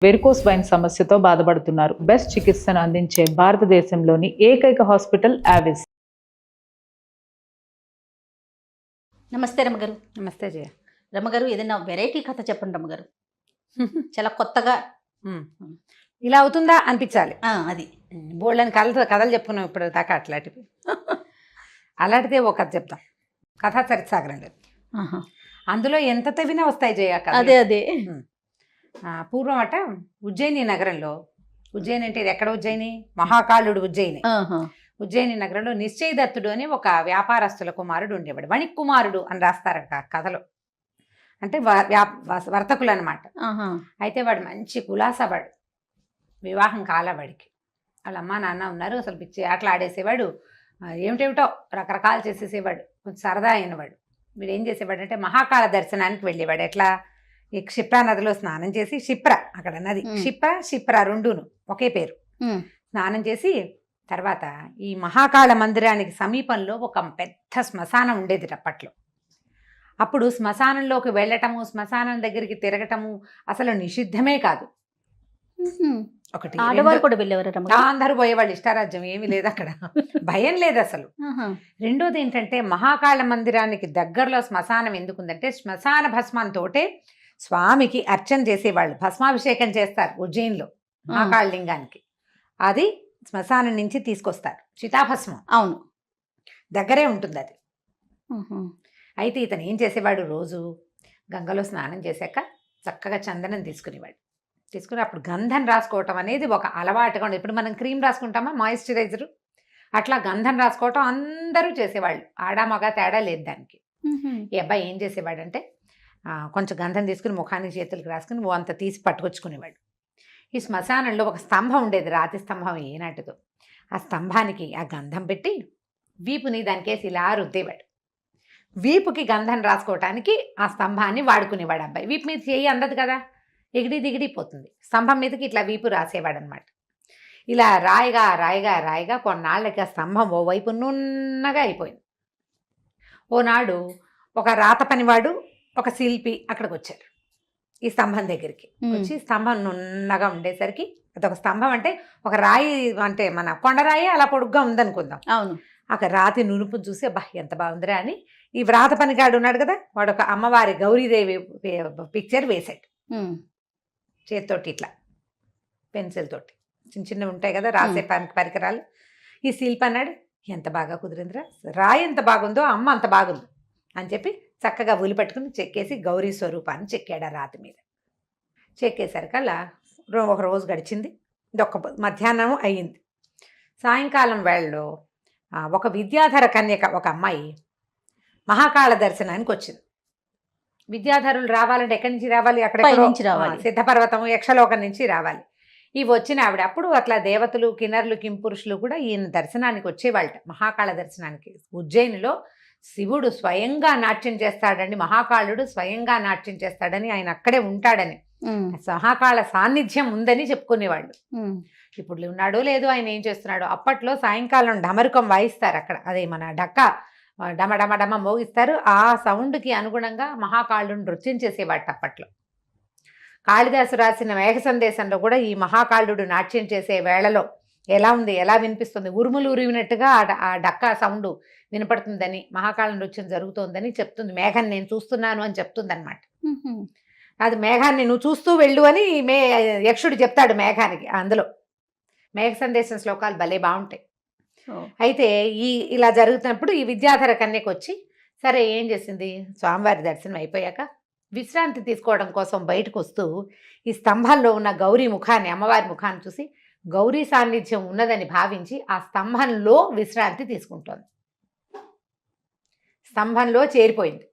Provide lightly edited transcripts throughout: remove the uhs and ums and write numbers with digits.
Varicose wine సమస్యతో బాధపడుతున్నారు. Best చికిత్సను అందించే భారతదేశంలోని ఏకైక హాస్పిటల్ ఆవిస్. నమస్తే రమ్మగారు. నమస్తే జయ. రమ్మగారు, ఏదైనా వెరైటీ కథ చెప్పండి రమ్మగారు. చాలా కొత్తగా ఇలా అవుతుందా అనిపించాలి. అది బోల్డని కథలు చెప్పుకున్నాం ఇప్పుడు దాకా. అట్లాంటివి అలాంటిదే ఒక కథ చెప్తాం. కథా చరిత్సాగరం లేదు, అందులో ఎంత తవ్వినా వస్తాయి జయ. అదే అదే పూర్వం అట ఉజ్జయిని నగరంలో, ఉజ్జయిని అంటే ఇది ఎక్కడ ఉజ్జయిని? మహాకాళుడు ఉజ్జయిని. ఉజ్జయిని నగరంలో నిశ్చయదత్తుడు అని ఒక వ్యాపారస్తుల కుమారుడు ఉండేవాడు. వణిక్ కుమారుడు అని రాస్తారు కథలో. అంటే వర్తకులు అనమాట. అయితే వాడు మంచి కులాసవాడు, వివాహం కాల వాడికి. వాళ్ళ అమ్మ నాన్న ఉన్నారు. అసలు పిచ్చి ఆటలు ఆడేసేవాడు, ఏమిటేమిటో రకరకాలు చేసేసేవాడు. కొంచెం సరదా అయినవాడు. వీడు ఏం చేసేవాడు అంటే మహాకాళ దర్శనానికి వెళ్ళేవాడు. ఎట్లా? ఈ క్షిప్రా నదిలో స్నానం చేసి, క్షిప్ర అక్కడ నది, క్షిప్ర రెండును ఒకే పేరు. స్నానం చేసి తర్వాత ఈ మహాకాళ మందిరానికి సమీపంలో ఒక పెద్ద శ్మశానం ఉండేది అప్పట్లో. అప్పుడు శ్మశానంలోకి వెళ్ళటము, శ్మశానం దగ్గరికి తిరగటము అసలు నిషిద్ధమే కాదు. ఒకటి ఆడవాళ్ళు కూడా వెళ్ళేవారు, అందరూ పోయేవాళ్ళు. ఇష్టారాజ్యం ఏమీ లేదు అక్కడ, భయం లేదు అసలు. రెండోది ఏంటంటే మహాకాళ మందిరానికి దగ్గరలో శ్మశానం ఎందుకుందంటే శ్మశాన భస్మంతోటే స్వామికి అర్చన చేసేవాళ్ళు. భస్మాభిషేకం చేస్తారు ఉజ్జయిన్లో మహాకాళ లింగానికి. అది శ్మశానం నుంచి తీసుకొస్తారు, చితాభస్మం. అవును, దగ్గరే ఉంటుంది అది. అయితే ఇతను ఏం చేసేవాడు, రోజు గంగలో స్నానం చేశాక చక్కగా చందనం తీసుకునేవాడు. తీసుకుని అప్పుడు గంధం రాసుకోవటం అనేది ఒక అలవాటుగా ఉండేది. ఇప్పుడు మనం క్రీమ్ రాసుకుంటామా, మాయిశ్చరైజరు, అట్లా గంధం రాసుకోవటం అందరూ చేసేవాళ్ళు. ఆడా మగ తేడా లేదు దానికి. ఈ అబ్బాయి ఏం చేసేవాడంటే కొంచెం గంధం తీసుకుని ముఖానికి చేతులకు రాసుకుని ఓ అంత తీసి పట్టుకొచ్చుకునేవాడు. ఈ శ్మశానంలో ఒక స్తంభం ఉండేది, రాతి స్తంభం ఏనాటిదో. ఆ స్తంభానికి ఆ గంధం పెట్టి వీపుని దానికేసి ఇలా రుద్దేవాడు. వీపుకి గంధం రాసుకోవటానికి ఆ స్తంభాన్ని వాడుకునేవాడు అబ్బాయి. వీపు మీద చేయి అందదు కదా, ఎగిడి దిగిడిపోతుంది. స్తంభం మీదకి ఇట్లా వీపు రాసేవాడు అనమాట. ఇలా రాయిగా రాయిగా రాయిగా కొన్నాళ్ళకి ఆ స్తంభం ఓవైపు నున్నగా అయిపోయింది. ఓనాడు ఒక రాత పనివాడు, ఒక శిల్పి అక్కడికి వచ్చారు. ఈ స్తంభం దగ్గరికి వచ్చి స్తంభం నున్నగా ఉండేసరికి, అదొక స్తంభం అంటే ఒక రాయి, అంటే మన కొండరాయి అలా పొడుగ్గా ఉందనుకుందాం. అవును. అక్కడ రాతి నునుపు చూసి అబ్బా ఎంత బాగుందిరా అని ఈ వ్రాత పనిగాడు ఉన్నాడు కదా, వాడు ఒక అమ్మవారి గౌరీదేవి పిక్చర్ వేశాడు చేతితోటి, ఇట్లా పెన్సిల్ తోటి. చిన్న చిన్నవి ఉంటాయి కదా రాసే పరికరాలు. ఈ శిల్పి అన్నాడు, ఎంత బాగా కుదిరిందిరా, రాయి ఎంత బాగుందో అమ్మ అంత బాగుంది అని చెప్పి చక్కగా ఉలి పట్టుకుని చెక్కేసి గౌరీ స్వరూపాన్ని చెక్కాడు ఆ రాతి మీద. చెక్కేసరికల్లా ఒక రోజు గడిచింది. ఇదొక మధ్యాహ్నం అయ్యింది. సాయంకాలం వేళలో ఒక విద్యాధర కన్యక, ఒక అమ్మాయి మహాకాళ దర్శనానికి వచ్చింది. విద్యాధరులు రావాలంటే ఎక్కడి నుంచి రావాలి? అక్కడ సిద్ధపర్వతం, యక్షలోకం నుంచి రావాలి. ఇవి వచ్చిన ఆవిడ అప్పుడు అట్లా దేవతలు, కిన్నరులు, కింపురుషులు కూడా ఈయన దర్శనానికి వచ్చేవాళ్ళట, మహాకాళ దర్శనానికి. ఉజ్జయినిలో శివుడు స్వయంగా నాట్యం చేస్తాడని, మహాకాళుడు స్వయంగా నాట్యం చేస్తాడని, ఆయన అక్కడే ఉంటాడని, మహాకాళ సాన్నిధ్యం ఉందని చెప్పుకునేవాళ్ళు. ఇప్పుడు ఉన్నాడో లేదో, ఆయన ఏం చేస్తున్నాడో. అప్పట్లో సాయంకాలం డమరుకం వాయిస్తారు అక్కడ, అదే మన డక్క డమ డమ డమ మోగిస్తారు. ఆ సౌండ్కి అనుగుణంగా మహాకాళుడు నృత్యం చేసేవాడు అప్పట్లో. కాళిదాసు రాసిన మేఘ సందేశంలో కూడా ఈ మహాకాళుడు నాట్యం చేసే వేళలో ఎలా ఉంది, ఎలా వినిపిస్తుంది, ఉరుములు ఉరివినట్టుగా ఆ డక్కా సౌండ్ వినపడుతుందని, మహాకాళ నృత్యం జరుగుతోందని చెప్తుంది. మేఘం నేను చూస్తున్నాను అని చెప్తుంది అనమాట. అది మేఘాన్ని నువ్వు చూస్తూ వెళ్ళు అని యక్షుడు చెప్తాడు మేఘానికి. అందులో మేఘ సందేశం శ్లోకాలు భలే బాగుంటాయి. అయితే ఇలా జరుగుతున్నప్పుడు ఈ విద్యాధర కన్యకు వచ్చి, సరే ఏం చేసింది, స్వామివారి దర్శనం అయిపోయాక విశ్రాంతి తీసుకోవడం కోసం బయటకు వస్తూ ఈ స్తంభంలో ఉన్న గౌరీ ముఖాన్ని, అమ్మవారి ముఖాన్ని చూసి గౌరీ సాన్నిధ్యం ఉన్నదని భావించి ఆ స్తంభంలో విశ్రాంతి తీసుకుంటోంది. స్తంభంలో చేరిపోయింది.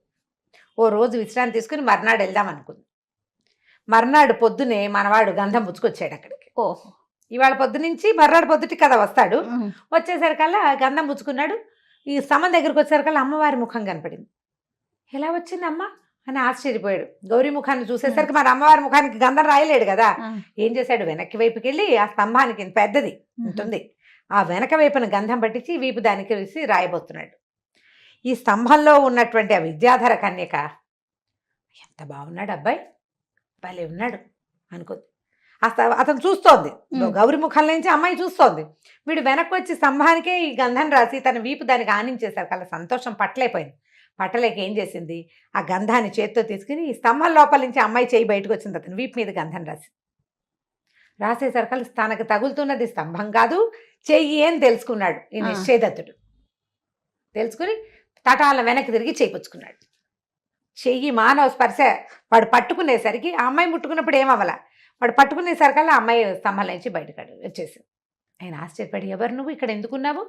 ఓ రోజు విశ్రాంతి తీసుకుని మర్నాడు వెళ్దాం అనుకుంది. మర్నాడు పొద్దునే మనవాడు గంధం పుచ్చుకొచ్చాడు అక్కడికి. ఓహో, ఇవాళ పొద్దు నుంచి మర్నాడు పొద్దుటి కదా వస్తాడు. వచ్చేసరికల్లా గంధం పుచ్చుకున్నాడు. ఈ స్తంభం దగ్గరికి వచ్చేసరికల్లా అమ్మవారి ముఖం కనపడింది. ఎలా వచ్చింది అమ్మ అని ఆశ్చర్యపోయాడు. గౌరీ ముఖాన్ని చూసేసరికి మరి అమ్మవారి ముఖానికి గంధం రాయలేడు కదా. ఏం చేశాడు, వెనక్కి వైపుకి వెళ్ళి ఆ స్తంభానికి పెద్దది ఉంటుంది, ఆ వెనక వైపున గంధం పట్టించి వీపు దానికి వేసి రాయబోతున్నాడు. ఈ స్తంభంలో ఉన్నటువంటి ఆ విద్యాధర కన్యక, ఎంత బాగున్నాడు అబ్బాయి, భలే ఉన్నాడు అనుకుంది. అతను చూస్తోంది, ఉమ్. గౌరి ముఖం నుంచి అమ్మాయి చూస్తోంది. వీడు వెనక్కి వచ్చి స్తంభానికే ఈ గంధం రాసి తన వీపు దానికి ఆనించేశారు. కల్లా సంతోషం పట్టలేకపోయింది. పట్టలేక ఏం చేసింది, ఆ గంధాన్ని చేత్తో తీసుకుని ఈ స్తంభం లోపల నుంచి అమ్మాయి చేయి బయటకు వచ్చింది. అతను వీపు మీద గంధం రాసేసరికి తనకు తగులుతున్నది స్తంభం కాదు చెయ్యి అని తెలుసుకున్నాడు ఈ నిశ్చయదత్తుడు. తెలుసుకుని తటాల వెనక్కి తిరిగి చేయించుకున్నాడు. చెయ్యి మానవ స్పర్శ వాడు పట్టుకునేసరికి ఆ అమ్మాయి ముట్టుకున్నప్పుడు ఏమవ్వాల, వాడు పట్టుకునేసరికల్లా ఆ అమ్మాయి స్తంభం నుంచి బయటకు వచ్చేసింది. ఆయన ఆశ్చర్యపడి, ఎవరు నువ్వు, ఇక్కడ ఎందుకున్నావు,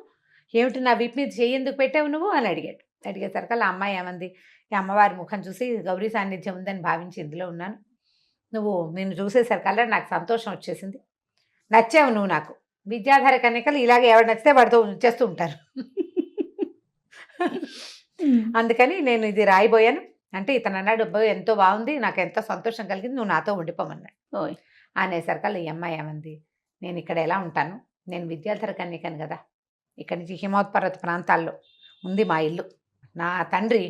ఏమిటి నా వీపు మీద చెయ్యి ఎందుకు పెట్టావు నువ్వు అని అడిగాడు. అడిగేసరికల్లా అమ్మాయి ఏమంది, ఈ అమ్మవారి ముఖం చూసి గౌరీ సాన్నిధ్యం ఉందని భావించి ఇందులో ఉన్నాను. నిన్ను చూసేసరికల్లా నాకు సంతోషం వచ్చేసింది, నచ్చావు నువ్వు నాకు. విద్యాధార కన్యకలు ఇలాగే ఎవరు నచ్చితే వాడితో చేస్తూ ఉంటారు. అందుకని నేను ఇది రాయిపోయాను అంటే ఇతను అన్నాడు, అబ్బాయి ఎంతో బాగుంది, నాకు ఎంతో సంతోషం కలిగింది, నువ్వు నాతో ఉండిపోమన్నాడు. అనేసరికల్లా ఈ అమ్మాయి ఏమంది, నేను ఇక్కడ ఎలా ఉంటాను, నేను విద్యాధర కన్యకను కదా, ఇక్కడి నుంచి హిమోత్పర్వత ప్రాంతాల్లో ఉంది మా ఇల్లు. నా తండ్రి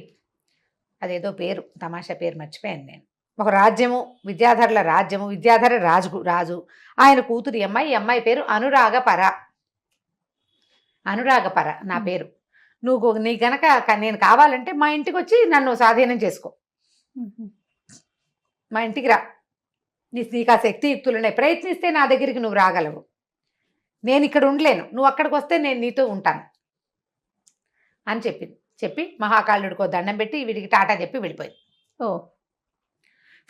అదేదో పేరు తమాషా పేరు మర్చిపోయాను నేను, ఒక రాజ్యము విద్యాధరుల రాజ్యము, విద్యాధర రాజు, ఆయన కూతురు ఈ అమ్మాయి పేరు అనురాగపర నా పేరు. నీ గనక నేను కావాలంటే మా ఇంటికి వచ్చి నన్ను స్వాధీనం చేసుకో, మా ఇంటికి రా, నీకు ఆ శక్తియుక్తులున్నాయి, ప్రయత్నిస్తే నా దగ్గరికి నువ్వు రాగలవు, నేను ఇక్కడ ఉండలేను, నువ్వు అక్కడికి వస్తే నేను నీతో ఉంటాను అని చెప్పి మహాకాళుడికో దండం పెట్టి వీడికి టాటా చెప్పి వెళ్ళిపోయింది.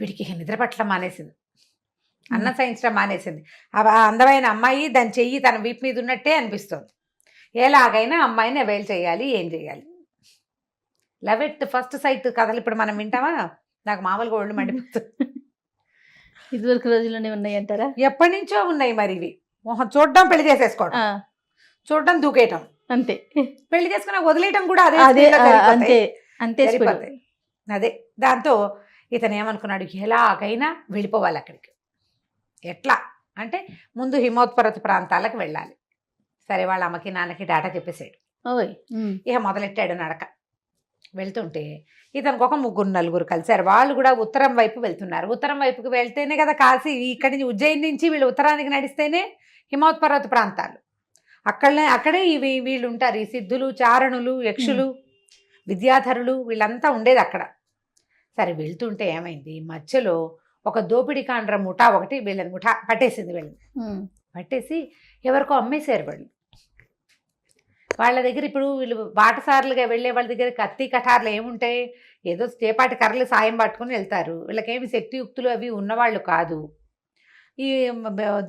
వీడికి నిద్ర పట్ల మానేసింది, అన్నం సహించడం మానేసింది. ఆ అందమైన అమ్మాయి దాని చెయ్యి తన వీపు మీద ఉన్నట్టే అనిపిస్తుంది. ఎలాగైనా అమ్మాయిని అవైల్ చేయాలి, ఏం చేయాలి. లవ్ ఎట్ ఫస్ట్ సైట్ కథలు ఇప్పుడు మనం వింటామా, నాకు మామూలుగా ఒళ్ళు మండిపోతుంది. ఇదివరకు రోజుల్లోనే ఉన్నాయి అంటారా? ఎప్పటి నుంచో ఉన్నాయి మరి ఇవి. మొహం చూడడం, పెళ్లి చేసేసుకోవడం, చూడడం, దూకేయటం, అంతే. పెళ్లి చేసుకుని వదిలేయటం కూడా అదే అంతే. అదే దాంతో ఇతను ఏమనుకున్నాడు, ఎలాగైనా వెళ్ళిపోవాలి అక్కడికి. ఎట్లా అంటే ముందు హిమోత్పర్వత ప్రాంతాలకు వెళ్ళాలి. సరే వాళ్ళ అమ్మకి నాన్నకి డాటా చెప్పేసాడు. ఇక మొదలెట్టాడు నడక. వెళ్తుంటే ఇతనికి ఒక 3-4 కలిశారు. వాళ్ళు కూడా ఉత్తరం వైపు వెళ్తున్నారు. ఉత్తరం వైపుకి వెళ్తేనే కదా కాశీ, ఇక్కడి నుంచి ఉజ్జయిని నుంచి వీళ్ళు ఉత్తరానికి నడిస్తేనే హిమోత్పర్వత ప్రాంతాలు. అక్కడే వీళ్ళు ఉంటారు, ఈ సిద్ధులు, చారణులు, యక్షులు, విద్యాధరులు వీళ్ళంతా ఉండేది అక్కడ. సరే వెళ్తుంటే ఏమైంది, మధ్యలో ఒక దోపిడీ కాండ్ర ముఠా ఒకటి వీళ్ళని ముఠా పట్టేసింది. వీళ్ళని పట్టేసి ఎవరికో అమ్మేశారు. వాళ్ళ దగ్గర ఇప్పుడు వీళ్ళు బాటసారులుగా వెళ్ళే వాళ్ళ దగ్గర కత్తి కఠార్లు ఏముంటాయి, ఏదో చేపాటి కర్రలు సాయం పట్టుకుని వెళ్తారు. వీళ్ళకేమి శక్తియుక్తులు అవి ఉన్నవాళ్ళు కాదు. ఈ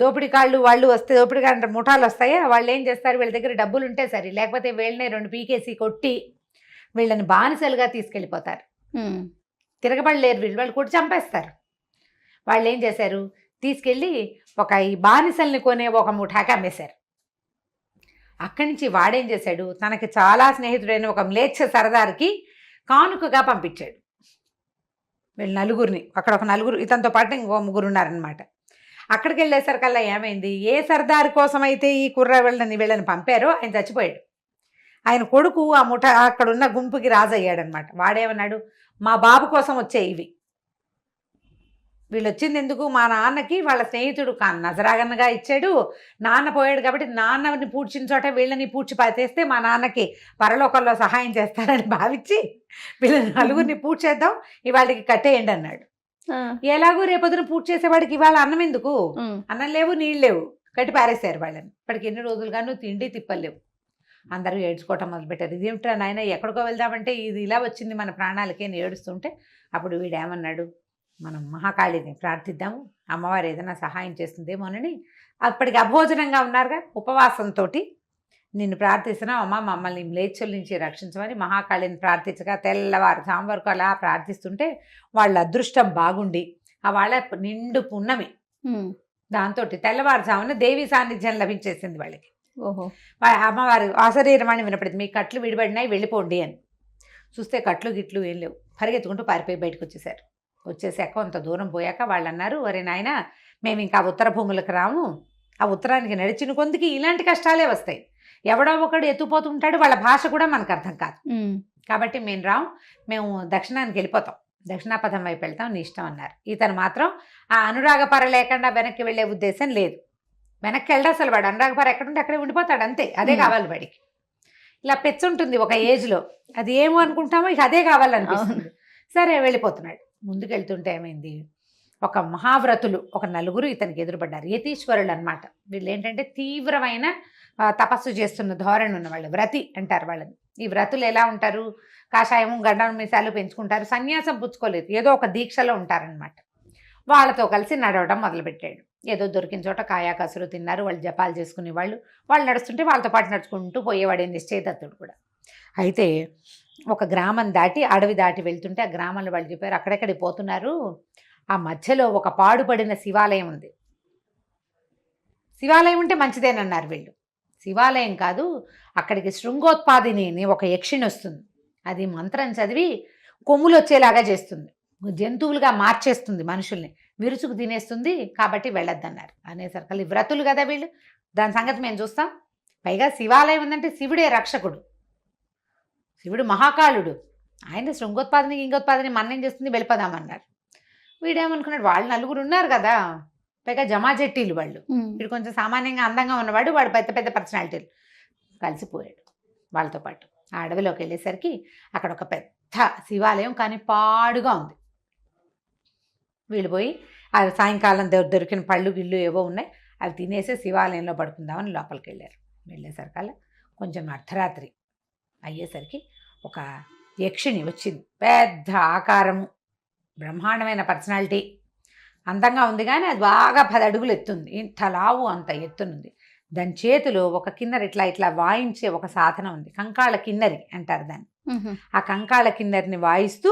దోపిడీ కాళ్ళు వాళ్ళు వస్తే, దోపిడీ కాండ్ర ముఠాలు వస్తాయా, వాళ్ళు ఏం చేస్తారు, వీళ్ళ దగ్గర డబ్బులు ఉంటే సరే, లేకపోతే వీళ్ళనే 2 పీకేసి కొట్టి వీళ్ళని బానిసలుగా తీసుకెళ్ళిపోతారు. తిరగబడలేరు వాళ్ళు కూడా చంపేస్తారు. వాళ్ళు ఏం చేశారు, తీసుకెళ్ళి ఈ బానిసల్ని కొనే ఒక ముఠాకి అమ్మేశారు. అక్కడి నుంచి వాడేం చేశాడు, తనకి చాలా స్నేహితుడైన ఒక మ్లేచ్ఛ సరదారికి కానుకగా పంపించాడు వీళ్ళు నలుగురిని. అక్కడ ఒక 4, ఇతనితో పాటు ఇంకో 3 ఉన్నారనమాట. అక్కడికి వెళ్ళేసరికల్లా ఏమైంది, ఏ సర్దారు కోసమైతే ఈ వీళ్ళని పంపారో ఆయన చచ్చిపోయాడు. ఆయన కొడుకు ఆ ముఠా అక్కడున్న గుంపుకి రాజయ్యాడనమాట. వాడేమన్నాడు, మా బాబు కోసం వచ్చే ఇవి, వీళ్ళు వచ్చింది ఎందుకు, మా నాన్నకి వాళ్ళ స్నేహితుడు నజరాగన్నగా ఇచ్చాడు, నాన్న పోయాడు కాబట్టి నాన్నని పూడ్చిన చోట వీళ్ళని పూడ్చిపాతేస్తే మా నాన్నకి పరలోకంలో సహాయం చేస్తారని భావించి వీళ్ళని 4 పూడ్చేద్దాం, ఇవాళకి కట్టేయండి అన్నాడు. ఎలాగో రేపొద్దున పూర్తి చేసేవాడికి ఇవాళ అన్నం ఎందుకు, అన్నం లేవు, నీళ్ళు లేవు, కట్టి పారేశారు వాళ్ళని. ఇప్పటికి ఎన్ని రోజులుగాను తిండి తిప్పలేవు. అందరూ ఏడ్చుకోవటం మొదలుపెట్టారు. ఇదేమిట్రా నాయన, ఎక్కడికో వెళ్దామంటే ఇది ఇలా వచ్చింది మన ప్రాణాలకి అని ఏడుస్తుంటే అప్పుడు వీడేమన్నాడు, మనం మహాకాళిని ప్రార్థిద్దాము, అమ్మవారు ఏదైనా సహాయం చేస్తుందేమోనని. అప్పటికి అభోజనంగా ఉన్నారుగా, ఉపవాసంతో నిన్ను ప్రార్థిస్తున్నాం అమ్మ, మమ్మల్ని మ్లేచ్ఛుల నుంచి రక్షించమని మహాకాళిని ప్రార్థించగా తెల్లవారు వరకు అలా ప్రార్థిస్తుంటే వాళ్ళ అదృష్టం బాగుండి ఆ వాళ్ళ నిండు పున్నమి, దాంతో తెల్లవారుజామున దేవి సాన్నిధ్యం లభించేసింది వాళ్ళకి. అమ్మవారు ఆశరీరమని వినపడింది, మీ కట్లు విడిపడినాయి, వెళ్ళిపోండి అని. చూస్తే కట్లు గిట్లు ఏం లేవు, పరిగెత్తుకుంటూ పారిపోయి బయటకు వచ్చేసారు. వచ్చేసాక కొంత దూరం పోయాక వాళ్ళు అన్నారు, ఒరే నాయన, మేము ఇంకా ఉత్తర భూములకు రాము, ఆ ఉత్తరానికి నడిచిన కొందికి ఇలాంటి కష్టాలే వస్తాయి, ఎవడో ఒకడు ఎత్తుపోతుంటాడు, వాళ్ళ భాష కూడా మనకు అర్థం కాదు, కాబట్టి మేము రాము, మేము దక్షిణానికి వెళ్ళిపోతాం, దక్షిణాపథం వైపు వెళ్తాం నీ ఇష్టం అన్నారు. ఇతను మాత్రం ఆ అనురాగపర లేకుండా వెనక్కి వెళ్ళే ఉద్దేశం లేదు. వెనక్కి వెళ్ళడు అసలు. వాడు అనురాగపర ఎక్కడుంటే అక్కడే ఉండిపోతాడు అంతే. అదే కావాలి వాడికి. ఇలా పెచ్చుంటుంది ఒక ఏజ్లో, అది ఏమో అనుకుంటామో ఇక అదే కావాలనిపిస్తుంది. సరే వెళ్ళిపోతున్నాడు. ముందుకు వెళ్తుంటే ఏమైంది, ఒక మహావ్రతులు ఒక నలుగురు ఇతనికి ఎదురుపడ్డారు. యతీశ్వరులు అనమాట. వీళ్ళు ఏంటంటే తీవ్రమైన తపస్సు చేస్తున్న ధోరణి ఉన్న వాళ్ళు, వ్రతి అంటారు వాళ్ళని. ఈ వ్రతులు ఎలా ఉంటారు, కాషాయము గడ్డం మీసాలు పెంచుకుంటారు, సన్యాసం పుచ్చుకోలేదు, ఏదో ఒక దీక్షలో ఉంటారనమాట. వాళ్ళతో కలిసి నడవడం మొదలుపెట్టాడు. ఏదో దొరికిన చోట కాయా కసురు తిన్నారు. వాళ్ళు జపాలు చేసుకునే వాళ్ళు నడుస్తుంటే వాళ్ళతో పాటు నడుచుకుంటూ పోయేవాడే నిశ్చయదత్తుడు కూడా. అయితే ఒక గ్రామం దాటి అడవి దాటి వెళ్తుంటే ఆ గ్రామంలో వాళ్ళు చెప్పారు, అక్కడెక్కడికి పోతున్నారు, ఆ మధ్యలో ఒక పాడుపడిన శివాలయం ఉంది. శివాలయం ఉంటే మంచిదేనన్నారు వీళ్ళు. శివాలయం కాదు, అక్కడికి శృంగోత్పాదిని అని ఒక యక్షిణి వస్తుంది. అది మంత్రం చదివి కొమ్ములు వచ్చేలాగా చేస్తుంది, జంతువులుగా మార్చేస్తుంది, మనుషుల్ని విరుచుకు తినేస్తుంది, కాబట్టి వెళ్ళొద్దన్నారు. అనేసరికి వ్రతులు కదా వీళ్ళు, దాని సంగతి మేము చూస్తాం. పైగా శివాలయం ఉందంటే శివుడే రక్షకుడు, శివుడు మహాకాళుడు. ఆయన శృంగోత్పాదిని ఇంగోత్పాదిని మన్నం చేస్తుంది, వెళ్ళిపోదామన్నారు. వీడేమనుకున్నాడు, వాళ్ళు నలుగురు ఉన్నారు కదా, పైగా జమాజెట్టీలు వాళ్ళు, వీడు కొంచెం సామాన్యంగా అందంగా ఉన్నవాడు, వాడు పెద్ద పెద్ద పర్సనాలిటీలు, కలిసిపోయాడు వాళ్ళతో పాటు. ఆ అడవిలోకి వెళ్ళేసరికి అక్కడ ఒక పెద్ద శివాలయం, కానీ పాడుగా ఉంది. వీళ్ళు పోయి ఆ సాయంకాలం దొరికిన పళ్ళు గిళ్ళు ఏవో ఉన్నాయి, అవి తినేసి శివాలయంలో పడుకుందామని లోపలికి వెళ్ళారు. వెళ్ళేసరికల్లా కొంచెం అర్ధరాత్రి అయ్యేసరికి ఒక యక్షిణి వచ్చింది. పెద్ద ఆకారము, బ్రహ్మాండమైన పర్సనాలిటీ, అందంగా ఉంది, కానీ అది బాగా 10 అడుగులు ఎత్తుంది, ఇంత లావు అంత ఎత్తునుంది. దాని చేతిలో ఒక కిన్నెర ఇట్లా వాయించే ఒక సాధనం ఉంది, కంకాళ కిన్నెరి అంటారు దాన్ని. ఆ కంకాళ కిన్నెరిని వాయిస్తూ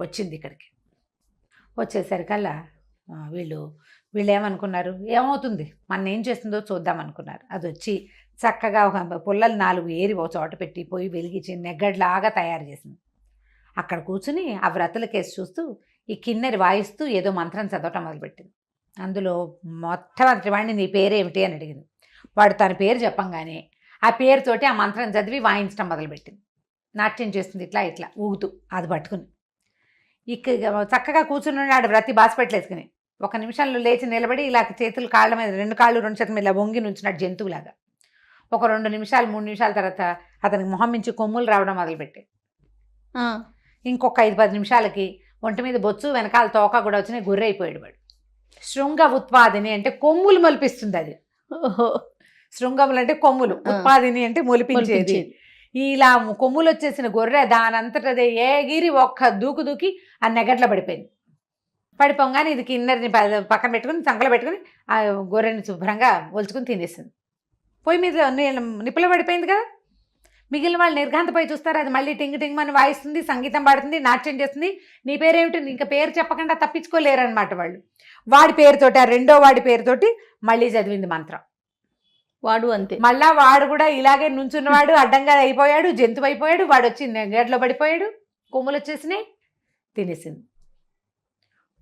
వచ్చింది ఇక్కడికి. వచ్చేసరికల్లా వీళ్ళు ఏమనుకున్నారు, ఏమవుతుంది మన ఏం చేస్తుందో చూద్దాం అనుకున్నారు. అది వచ్చి చక్కగా ఒక పుల్లలు 4 ఏరి ఒక చోట పెట్టి పొయ్యి వెలిగించి నెగ్గడ్లాగా తయారు చేసింది. అక్కడ కూర్చుని ఆ వ్రతుల కేసు చూస్తూ ఈ కిన్నెరి వాయిస్తూ ఏదో మంత్రం చదవటం మొదలుపెట్టింది. అందులో మొట్టమొదటి వాడిని నీ పేరేమిటి అని అడిగింది. వాడు తన పేరు చెప్పంగానే ఆ పేరుతోటి ఆ మంత్రం చదివి వాయించడం మొదలుపెట్టింది. నాట్యం చేస్తుంది ఇట్లా ఊగుతూ, అది పట్టుకుని చక్కగా కూర్చున్నాడు వ్రతి బాసిపెట్టలేసుకుని. 1 నిమిషంలో లేచి నిలబడి ఇలా చేతులు కాళ్ళ మీద 2 కాళ్ళు 2 చేతుల మీద ఇలా వంగి నుంచున్నాడు జంతువులాగా. ఒక 2 నిమిషాలు 3 నిమిషాల తర్వాత అతనికి మొహం నుంచి కొమ్ములు రావడం మొదలుపెట్టాయి. ఇంకొక 5-10 నిమిషాలకి ఒంటి మీద బొచ్చు వెనకాల తోక కూడా వచ్చినాయి, గొర్రె అయిపోయాడు వాడు. శృంగ ఉత్పాదిని అంటే కొమ్ములు మొలిపిస్తుంది అది. శృంగములు అంటే కొమ్ములు, ఉత్పాదిని అంటే మొలిపించేది. ఇలా కొమ్ములు వచ్చేసిన గొర్రె దానంతటదే ఏగిరి ఒక్క దూకి ఆ నెగట్లో పడిపోయింది. పడిపోగానే ఇది కిన్నెరిని పక్కన పెట్టుకుని సంకలో పెట్టుకుని ఆ గొర్రెని శుభ్రంగా ఒలుచుకుని తినేసింది. పొయ్యి మీద నిప్పులో పడిపోయింది కదా. మిగిలిన వాళ్ళు నిర్ఘాంతపై చూస్తారు, అది మళ్ళీ టింగ్ టింగ్ అని వాయిస్తుంది, సంగీతం పాడుతుంది, నాట్యం చేస్తుంది. నీ పేరేమిటి, ఇంకా పేరు చెప్పకుండా తప్పించుకోలేరనమాట వాళ్ళు. వాడి పేరుతోటి, ఆ రెండో వాడి పేరుతోటి మళ్ళీ చదివింది మంత్రం. వాడు అంతే, మళ్ళా వాడు కూడా ఇలాగే నుంచున్నవాడు అడ్డంగా అయిపోయాడు, జంతువు అయిపోయాడు. వాడు వచ్చి గేట్లో పడిపోయాడు, కొమ్ములు వచ్చేసినాయి, తినేసింది.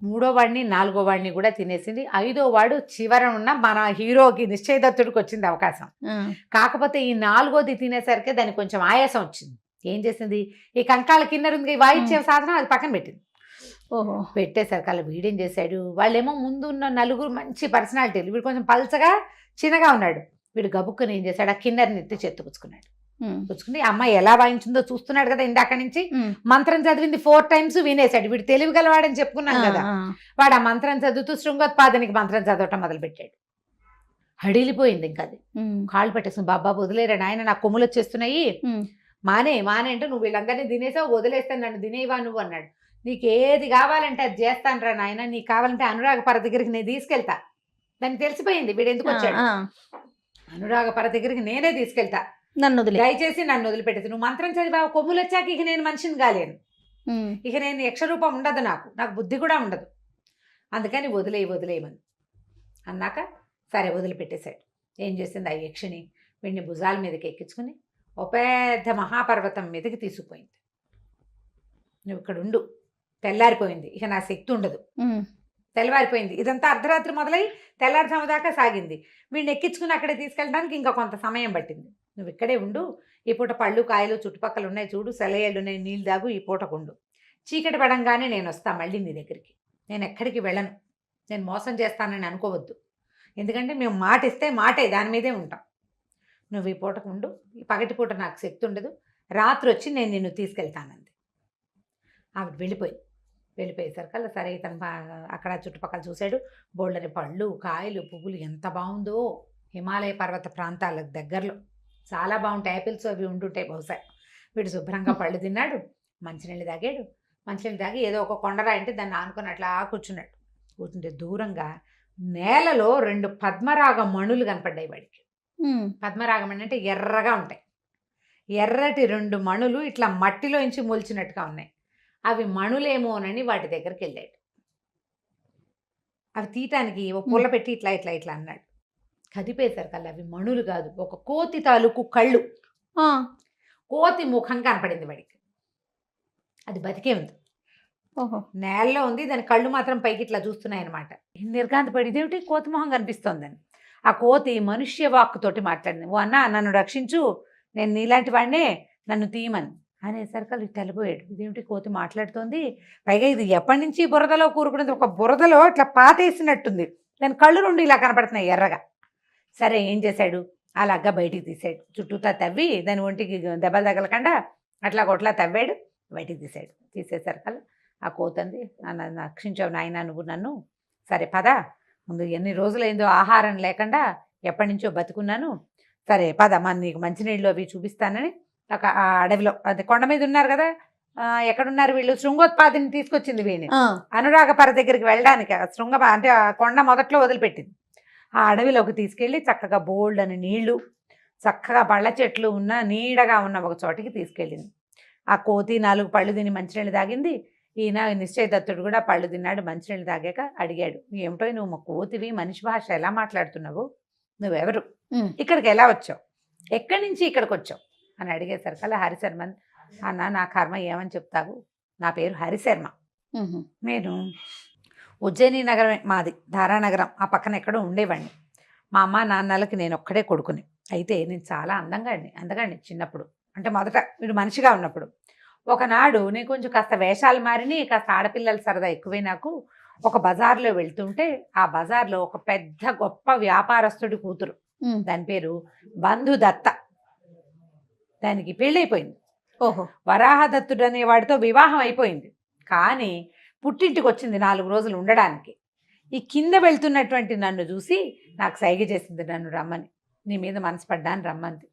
3వ వాడిని 4వ వాడిని కూడా తినేసింది. 5వ వాడు చివర ఉన్న మన హీరోకి నిశ్చయదత్తుడికి వచ్చింది అవకాశం. కాకపోతే ఈ 4వది తినేసరికి దానికి కొంచెం ఆయాసం వచ్చింది. ఏం చేసింది, ఈ కంకాల కిన్నెరుంది వాయించే సాధనం, అది పక్కన పెట్టింది. పెట్టేసరికి అలా వీడేం చేశాడు, వాళ్ళేమో ముందు ఉన్న 4 మంచి పర్సనాలిటీలు, వీడు కొంచెం పల్చగా చిన్నగా ఉన్నాడు. వీడు గబుక్కుని ఏం చేశాడు, ఆ కిన్నెరిని ఎత్తి చెత్తుకుచ్చుకున్నాడు. పుచ్చుకుని అమ్మాయి ఎలా వాయించిందో చూస్తున్నాడు కదా, ఇందాక నుంచి మంత్రం చదివింది 4 times వినేశాడు. వీడు తెలివి గలవాడని చెప్పుకున్నాను కదా. వాడు ఆ మంత్రం చదువుతూ శృంగోత్పాదనికి మంత్రం చదవటం మొదలుపెట్టాడు. హడిలిపోయింది ఇంకా అది. కాళ్ళు పెట్టేసుకుని, బాబా వదిలేరా నాయన, నాకు కొమ్ములు వచ్చేస్తున్నాయి, మానే అంటే నువ్వు వీళ్ళందరినీ తినేసావు, వదిలేస్తాను, నన్ను తినేవా నువ్వు అన్నాడు. నీకు ఏది కావాలంటే అది చేస్తాను రా నాయన, నీకు కావాలంటే అనురాగపర దగ్గరికి నేను తీసుకెళ్తా. దానికి తెలిసిపోయింది వీడు ఎందుకు వచ్చాడు. అనురాగపర దగ్గరికి నేనే తీసుకెళ్తా, దయచేసి నన్ను వదిలిపెట్టేది. నువ్వు మంత్రం చదివా, కొమ్ములు వచ్చాక ఇక నేను మనిషిని కాలేను, ఇక నేను యక్షరూపం ఉండదు, నాకు బుద్ధి కూడా ఉండదు, అందుకని వదిలేయమని అన్నాక సరే వదిలిపెట్టేశాడు. ఏం చేసింది, ఆ యక్షిని వీడిని భుజాల మీదకి ఎక్కించుకుని ఓ పెద్ద మహాపర్వతం మీదకి తీసుకుపోయింది. నువ్వు ఇక్కడ ఉండు, తెల్లారిపోయింది, ఇక నా శక్తి ఉండదు, తెల్లవారిపోయింది. ఇదంతా అర్ధరాత్రి మొదలై తెల్లారుజాము దాకా సాగింది. వీడిని ఎక్కించుకుని అక్కడే తీసుకెళ్ళడానికి ఇంకా కొంత సమయం పట్టింది. నువ్వు ఇక్కడే ఉండు, ఈ పూట పళ్ళు కాయలు చుట్టుపక్కల ఉన్నాయి చూడు, సెలయేళ్ళు ఉన్నాయి, నీళ్ళు దాగు, ఈ పూటకు ఉండు. చీకటి పడంగానే నేను వస్తా మళ్ళీ నీ దగ్గరికి, నేను ఎక్కడికి వెళ్ళను, నేను మోసం చేస్తానని అనుకోవద్దు, ఎందుకంటే మేము మాట ఇస్తే మాటే, దాని మీదే ఉంటాం. నువ్వు ఈ పూటకు ఉండు, ఈ పగటిపూట నాకు శక్తి ఉండదు, రాత్రి వచ్చి నేను నిన్ను తీసుకెళ్తానంది. ఆవిడ వెళ్ళిపోయేసరికల్లా సరే ఇతను అక్కడ చుట్టుపక్కల చూశాడు. బోళ్ళని పళ్ళు, కాయలు, పువ్వులు ఎంత బాగుందో. హిమాలయ పర్వత ప్రాంతాలకు దగ్గరలో చాలా బాగుంటాయి, యాపిల్స్ అవి ఉంటుంటాయి బహుశా. వీడు శుభ్రంగా పళ్ళు తిన్నాడు, మంచినీళ్ళు తాగాడు. మంచినీళ్ళు తాగి ఏదో ఒక కొండరాయి అంటే దాన్ని ఆనుకొని అట్లా కూర్చున్నాడు. కూర్చుంటే దూరంగా నేలలో 2 పద్మరాగ మణులు కనపడ్డాయి వాడికి. పద్మరాగం అంటే ఎర్రగా ఉంటాయి. ఎర్రటి 2 మణులు ఇట్లా మట్టిలోంచి మొలిచినట్టుగా ఉన్నాయి. అవి మణులేమోనని వాటి దగ్గరికి వెళ్ళాడు. అవి తీయటానికి ఓ పుల్ల పెట్టి ఇట్లా ఇట్లా ఇట్లా అన్నాడు. కదిపేసరికల్లా అవి మణులు కాదు, ఒక కోతి తాలూకు కళ్ళు, కోతి ముఖం కనపడింది వాడికి. అది బతికే ఉంది, నేలలో ఉంది, దాని కళ్ళు మాత్రం పైకి ఇట్లా చూస్తున్నాయి అనమాట. నిర్గాంత పడి ఇదేమిటి కోతి మొహం కనిపిస్తోందని. ఆ కోతి మనుష్య వాక్కుతోటి మాట్లాడింది. ఓ అన్న, నన్ను రక్షించు, నేను నీలాంటి వాడినే, నన్ను తీయమని అనేసరికి తెల్లబోయాడు. ఇదేమిటి కోతి మాట్లాడుతోంది, పైగా ఇది ఎప్పటి నుంచి బురదలో కూరుకున్నది, ఒక బురదలో ఇట్లా పాతేసినట్టుంది, దాని కళ్ళు 2 ఇలా కనపడుతున్నాయి ఎర్రగా. సరే ఏం చేశాడు, అలాగా బయటికి తీసాడు. చుట్టూతా తవ్వి దాని ఒంటికి దెబ్బలు తగలకుండా అట్లా కొట్లా తవ్వాడు, బయటికి తీసాడు. తీసేసరికల్లా ఆ కోతంది, నన్ను రక్షించావు నాయన నువ్వు నన్ను, సరే పద, ముందు ఎన్ని రోజులైందో ఆహారం లేకుండా ఎప్పటి నుంచో బతుకున్నాను, సరే పద నీకు మంచినీళ్ళు అవి చూపిస్తానని ఒక ఆ అడవిలో, అదే కొండ మీద ఉన్నారు కదా, ఎక్కడున్నారు వీళ్ళు, శృంగోత్పాదిని తీసుకొచ్చింది వీడిని అనురాగపర దగ్గరికి వెళ్ళడానికి. శృంగ అంటే ఆ కొండ మొదట్లో వదిలిపెట్టింది. ఆ అడవిలోకి తీసుకెళ్ళి చక్కగా బోల్డ్ అని నీళ్లు, చక్కగా పళ్ళ చెట్లు ఉన్న నీడగా ఉన్న ఒక చోటికి తీసుకెళ్ళింది. ఆ కోతి 4 పళ్ళు తిని మంచినీళ్ళు తాగింది. ఈయన నిశ్చయదత్తుడు కూడా పళ్ళు తిన్నాడు. మంచినీళ్ళు తాగాక అడిగాడు, ఏమిటో నువ్వు మా కోతివి, మనిషి భాష ఎలా మాట్లాడుతున్నావు, నువ్వెవరు, ఇక్కడికి ఎలా వచ్చావు, ఎక్కడి నుంచి ఇక్కడికి వచ్చావు అని అడిగేసరికల్లా హరిశర్మ, అన్న నా కర్మ ఏమని చెప్తావు, నా పేరు హరిశర్మ, నేను ఉజ్జయిని నగరమే మాది, ధారానగరం ఆ పక్కన ఎక్కడో ఉండేవాడిని. మా అమ్మ నాన్నలకి నేను ఒక్కడే కొడుకుని. అయితే నేను చాలా అందగాడిని చిన్నప్పుడు, అంటే మొదట వీడు మనిషిగా ఉన్నప్పుడు. ఒకనాడు నేను కొంచెం కాస్త వేషాలు మారిని, కాస్త ఆడపిల్లల సరదా ఎక్కువే నాకు. ఒక బజార్లో వెళ్తుంటే ఆ బజార్లో ఒక పెద్ద గొప్ప వ్యాపారస్తుడి కూతురు, దాని పేరు బంధుదత్త. దానికి పెళ్ళైపోయింది. వరాహదత్తుడు అనేవాడితో వివాహం అయిపోయింది. కానీ పుట్టింటికి వచ్చింది 4 రోజులు ఉండడానికి. ఈ కింద వెళ్తున్నటువంటి నన్ను చూసి నాకు సైగ చేసింది, నన్ను రమ్మని, నీ మీద మనసు పడ్డాను రమ్మంది.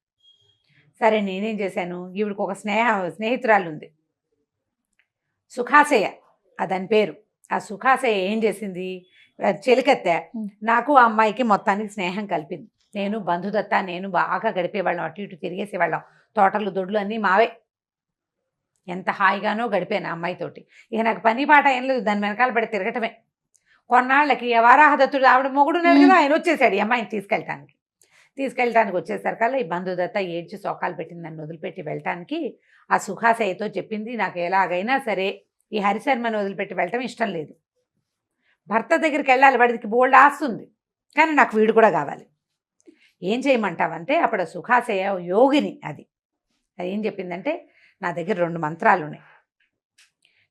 సరే నేనేం చేశాను, ఈవిడికి ఒక స్నేహితురాలు ఉంది, సుఖాశయ దాని పేరు. ఆ సుఖాశయ ఏం చేసింది, చెలికత్తె నాకు ఆ అమ్మాయికి మొత్తానికి స్నేహం కలిపింది. నేను బంధుదత్త నేను బాగా గడిపేవాళ్ళం, అటు ఇటు తిరిగేసేవాళ్ళం, తోటలు దొడ్లు అన్నీ మావే. ఎంత హాయిగానో గడిపాను ఆ అమ్మాయితోటి. ఇక నాకు పని పాట ఏం లేదు, దాని వెనకాల పడి తిరగటమే. కొన్నాళ్ళకి వరాహదత్తుడు ఆవిడ మొగుడు ఉన్నాడు కదా, ఆయన వచ్చేసాడు ఈ అమ్మాయిని తీసుకెళ్ళటానికి వచ్చేసరికల్లా ఈ బంధుదత్త ఏడ్చి సోకాలు పెట్టింది నన్ను వదిలిపెట్టి వెళ్ళటానికి. ఆ సుఖాశయతో చెప్పింది, నాకు ఎలాగైనా సరే ఈ హరిశర్మను వదిలిపెట్టి వెళ్ళటం ఇష్టం లేదు, భర్త దగ్గరికి వెళ్ళాలి, వాడికి బోల్డ్ ఆస్తుంది, కానీ నాకు వీడు కూడా కావాలి, ఏం చేయమంటావంటే అప్పుడు సుఖాశయ యోగిని. అది ఏం చెప్పిందంటే, నా దగ్గర 2 మంత్రాలు ఉన్నాయి,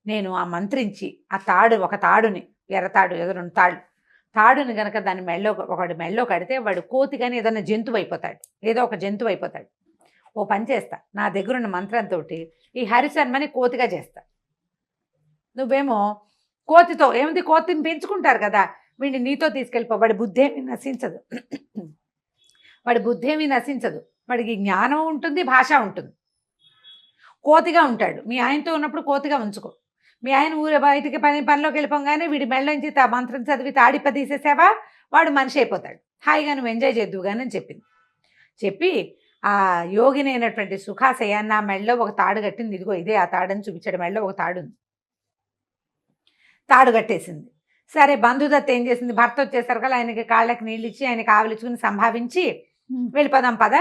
నేను ఆ మంత్రించి ఆ ఒక తాడుని, ఎర్రతాడు ఏదో 2 తాడుని కనుక దాని ఒకటి మెళ్ళో కడితే వాడు కోతి కానీ ఏదైనా జంతువు అయిపోతాడు, ఏదో ఒక జంతువు అయిపోతాడు. ఓ పని చేస్తా, నా దగ్గర ఉన్న మంత్రంతో ఈ హరిశర్మని కోతిగా చేస్తా, నువ్వేమో కోతితో ఏముంది, కోతిని పెంచుకుంటారు కదా, వీడిని నీతో తీసుకెళ్ళిపో, వాడి బుద్ధి ఏమీ నశించదు, వాడికి జ్ఞానం ఉంటుంది, భాష ఉంటుంది, కోతిగా ఉంటాడు. మీ ఆయనతో ఉన్నప్పుడు కోతిగా ఉంచుకో, మీ ఆయన ఊరే బయటికి పనిలోకి వెళ్ళిపోగానే వీడి మెళ్ళ నుంచి మంత్రం చదివి తాడిప తీసేసావా, వాడు మనిషి అయిపోతాడు, హాయిగా నువ్వు ఎంజాయ్ చేద్దువు కానీ అని చెప్పింది. చెప్పి ఆ యోగిని అయినటువంటి సుఖాశయ నా మెళ్ళలో ఒక తాడు కట్టింది, ఇదిగో ఇదే ఆ తాడని చూపించాడు, మెళ్ళలో ఒక తాడు ఉంది, తాడు కట్టేసింది. సరే బంధుదత్త ఏం చేసింది, భర్త వచ్చేసరికి ఆయనకి కాళ్ళకి నీళ్ళు ఇచ్చి ఆయనకి ఆవలించుకుని సంభావించి వెళ్ళిపోదాం పద,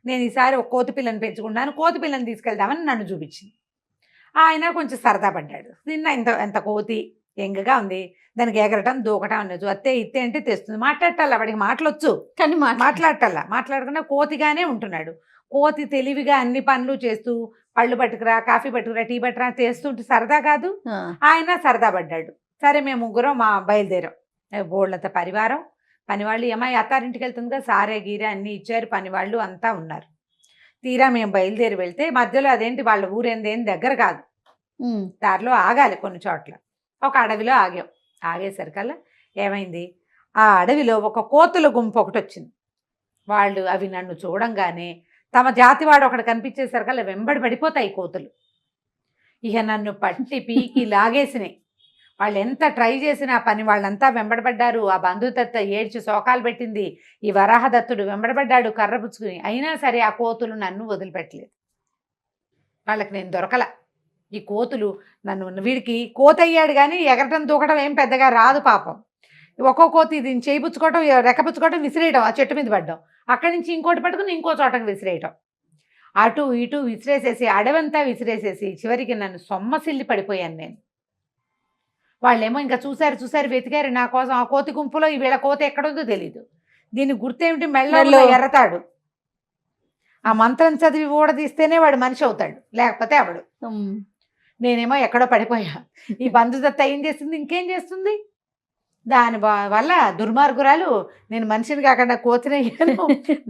నేను ఈసారి ఒక కోతి పిల్లని పెంచుకున్నాను, కోతి పిల్లని తీసుకెళ్దామని నన్ను చూపించింది. ఆయన కొంచెం సరదా పడ్డాడు, నిన్న ఎంత కోతి ఎంగగా ఉంది, దానికి ఎగరటం దూకటం అన్నది, అత్తే ఇత్తే అంటే తెస్తుంది, మాట్లాడటల్లా, వాడికి మాటలొచ్చు కానీ మాట్లాడటల్లా, మాట్లాడకుండా కోతిగానే ఉంటున్నాడు. కోతి తెలివిగా అన్ని పనులు చేస్తూ పళ్ళు పట్టుకురా, కాఫీ పట్టుకురా, టీ పట్టుకురా చేస్తుంటే సరదా కాదు. ఆయన సరదా పడ్డాడు. సరే మేము ముగ్గురం బయలుదేరాం. బోళ్ళంత పరివారం, పనివాళ్ళు. అమ్మాయి అత్తారింటికి వెళ్తుంది కదా, సారే గీరే అన్నీ ఇచ్చారు, పనివాళ్ళు అంతా ఉన్నారు. తీరా మేము బయలుదేరి వెళ్తే మధ్యలో అదేంటి వాళ్ళ ఊరేందేం దగ్గర కాదు, దారిలో ఆగాలి కొన్ని చోట్ల. ఒక అడవిలో ఆగాం. ఆగేసరికల్లా ఏమైంది, ఆ అడవిలో ఒక కోతుల గుంపు ఒకటి వచ్చింది. వాళ్ళు అవి నన్ను చూడంగానే తమ జాతివాడు ఒకటి కనిపించేసరికల్లా వెంబడి పడిపోతాయి కోతులు. ఇక నన్ను పట్టి పీకి లాగేసినాయి. వాళ్ళు ఎంత ట్రై చేసినా పని వాళ్ళంతా వెంబడబడ్డారు. ఆ బంధుదత్త ఏడ్చి శోకాలు పెట్టింది. ఈ వరాహదత్తుడు వెంబడబడ్డాడు కర్ర పుచ్చుకుని. అయినా సరే ఆ కోతులు నన్ను వదిలిపెట్టలేదు. వాళ్ళకి నేను దొరకల. ఈ కోతులు నన్ను, వీడికి కోతయ్యాడు కానీ ఎగరటం దూకటం ఏం పెద్దగా రాదు పాపం. ఒక్కో కోతి దీన్ని చేయిపుచ్చుకోవటం, రెక్కపుచ్చుకోవటం, విసిరేయటం, ఆ చెట్టు మీద పడ్డం, అక్కడి నుంచి ఇంకోటి పట్టుకుని ఇంకో చోటకి విసిరేయటం, అటు ఇటు విసిరేసేసి అడవంతా విసిరేసేసి చివరికి నన్ను సొమ్మసిల్లి పడిపోయాను నేను. వాళ్ళేమో ఇంకా చూశారు వెతికారు నా కోసం. ఆ కోతి గుంపులో వీళ్ళ కోత ఎక్కడుందో తెలీదు. దీని గుర్తేమిటి, మెళ్ళలో ఎర్రతాడు. ఆ మంత్రం చదివి ఊడదీస్తేనే వాడు మనిషి అవుతాడు, లేకపోతే అవడు. నేనేమో ఎక్కడో పడిపోయా. ఈ బంధుదత్త ఏం చేస్తుంది, ఇంకేం చేస్తుంది, దాని వల్ల దుర్మార్గురాలు నేను మనిషిని కాకుండా కోతినయ్యాను,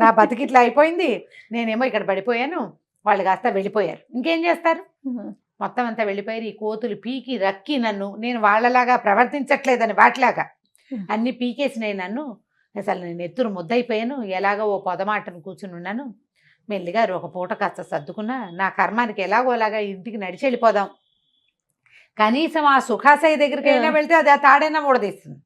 నా బతికిట్లా అయిపోయింది, నేనేమో ఇక్కడ పడిపోయాను. వాళ్ళు కాస్త వెళ్ళిపోయారు. ఇంకేం చేస్తారు, మొత్తం అంతా వెళ్ళిపోయారు. ఈ కోతులు పీకి రక్కి నన్ను, నేను వాళ్ళలాగా ప్రవర్తించట్లేదని వాటిలాగా అన్ని పీకేసినాయి నన్ను. అసలు నేను ఎత్తురు ముద్దయిపోయాను. ఎలాగో ఓ పొదమాటను కూర్చుని ఉన్నాను. మెల్లిగా ఒక పూట కాస్త సర్దుకున్నా. నా కర్మానికి ఎలాగోలాగా ఇంటికి నడిచి వెళ్ళిపోదాం, కనీసం ఆ సుఖాశయ దగ్గరికి అయినా వెళ్తే అది ఆ తాడైనా ఊడదీస్తుంది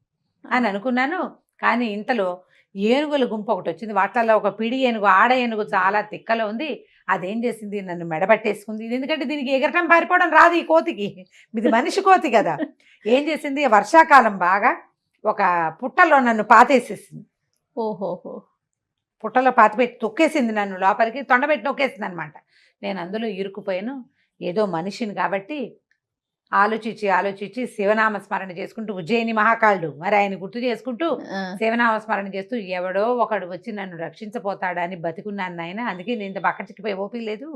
అని అనుకున్నాను. కానీ ఇంతలో ఏనుగుల గుంపు ఒకటి వచ్చింది. వాటిల్లో ఒక పిడి ఏనుగు, ఆడ ఏనుగు చాలా తిక్కలో ఉంది. అదేం చేసింది, నన్ను మెడబట్టేసుకుంది. ఎందుకంటే దీనికి ఎగరటం పారిపోవడం రాదు ఈ కోతికి, ఇది మనిషి కోతి కదా. ఏం చేసింది, వర్షాకాలం బాగా ఒక పుట్టలో నన్ను పాతేసేసింది. ఓహోహో, పుట్టలో పాతిపెట్టి తొక్కేసింది నన్ను, లోపలికి తొండబెట్టి నొక్కేసింది అనమాట. నేను అందులో ఇరుక్కుపోయాను. ఏదో మనిషిని కాబట్టి ఆలోచించి శివనామ స్మరణ చేసుకుంటూ, ఉజ్జయిని మహాకాళుడు మరి ఆయన గుర్తు చేసుకుంటూ శివనామ స్మరణ చేస్తూ ఎవడో ఒకడు వచ్చి నన్ను రక్షించపోతాడని బతికున్నాను నాయన. అందుకే నేను ఇంత బక్కచిక్కిపోయి ఓపిక లేదు.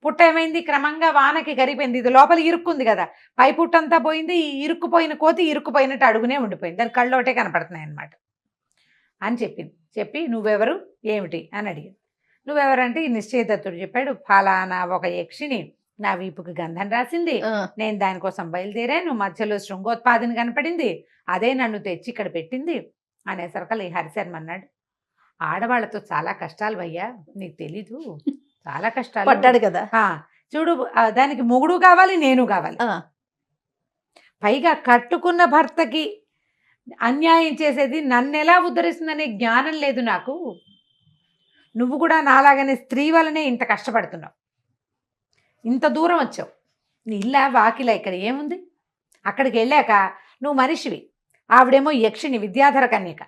పుట్ట ఏమైంది, క్రమంగా వానకి కరిగిపోయింది. ఇది లోపల ఇరుక్కుంది కదా, పై పుట్టంతా పోయింది. ఈ ఇరుక్కుపోయిన కోతి ఇరుక్కుపోయినట్టు అడుగునే ఉండిపోయింది. దాని కళ్ళోటే కనపడుతున్నాయి అనమాట అని చెప్పింది. చెప్పి నువ్వెవరు ఏమిటి అని అడిగింది. నువ్వెవరంటే ఈ నిశ్చయదత్తుడు చెప్పాడు, ఫలానా ఒక యక్షిని నా వీపుకి గంధం రాసింది, నేను దానికోసం బయలుదేరాను, మధ్యలో శృంగోత్పాదిని కనపడింది, అదే నన్ను తెచ్చి ఇక్కడ పెట్టింది అనేసరికల్ ఈ హరిశర్మ అన్నాడు, ఆడవాళ్లతో చాలా కష్టాలు భయ్యా, నీకు తెలీదు, చాలా కష్టాలు పడ్డాడు కదా. చూడు, దానికి మొగుడు కావాలి, నేను కావాలి, పైగా కట్టుకున్న భర్తకి అన్యాయం చేసేది నన్ను ఎలా ఉద్ధరిస్తుందనే జ్ఞానం లేదు నాకు. నువ్వు కూడా నాలాగనే స్త్రీ వల్లనే ఇంత కష్టపడుతున్నావు, ఇంత దూరం వచ్చావు, నీ ఇల్లా వాకిలా ఇక్కడ ఏముంది. అక్కడికి వెళ్ళాక నువ్వు మనిషివి, ఆవిడేమో యక్షిని విద్యాధర కన్యక.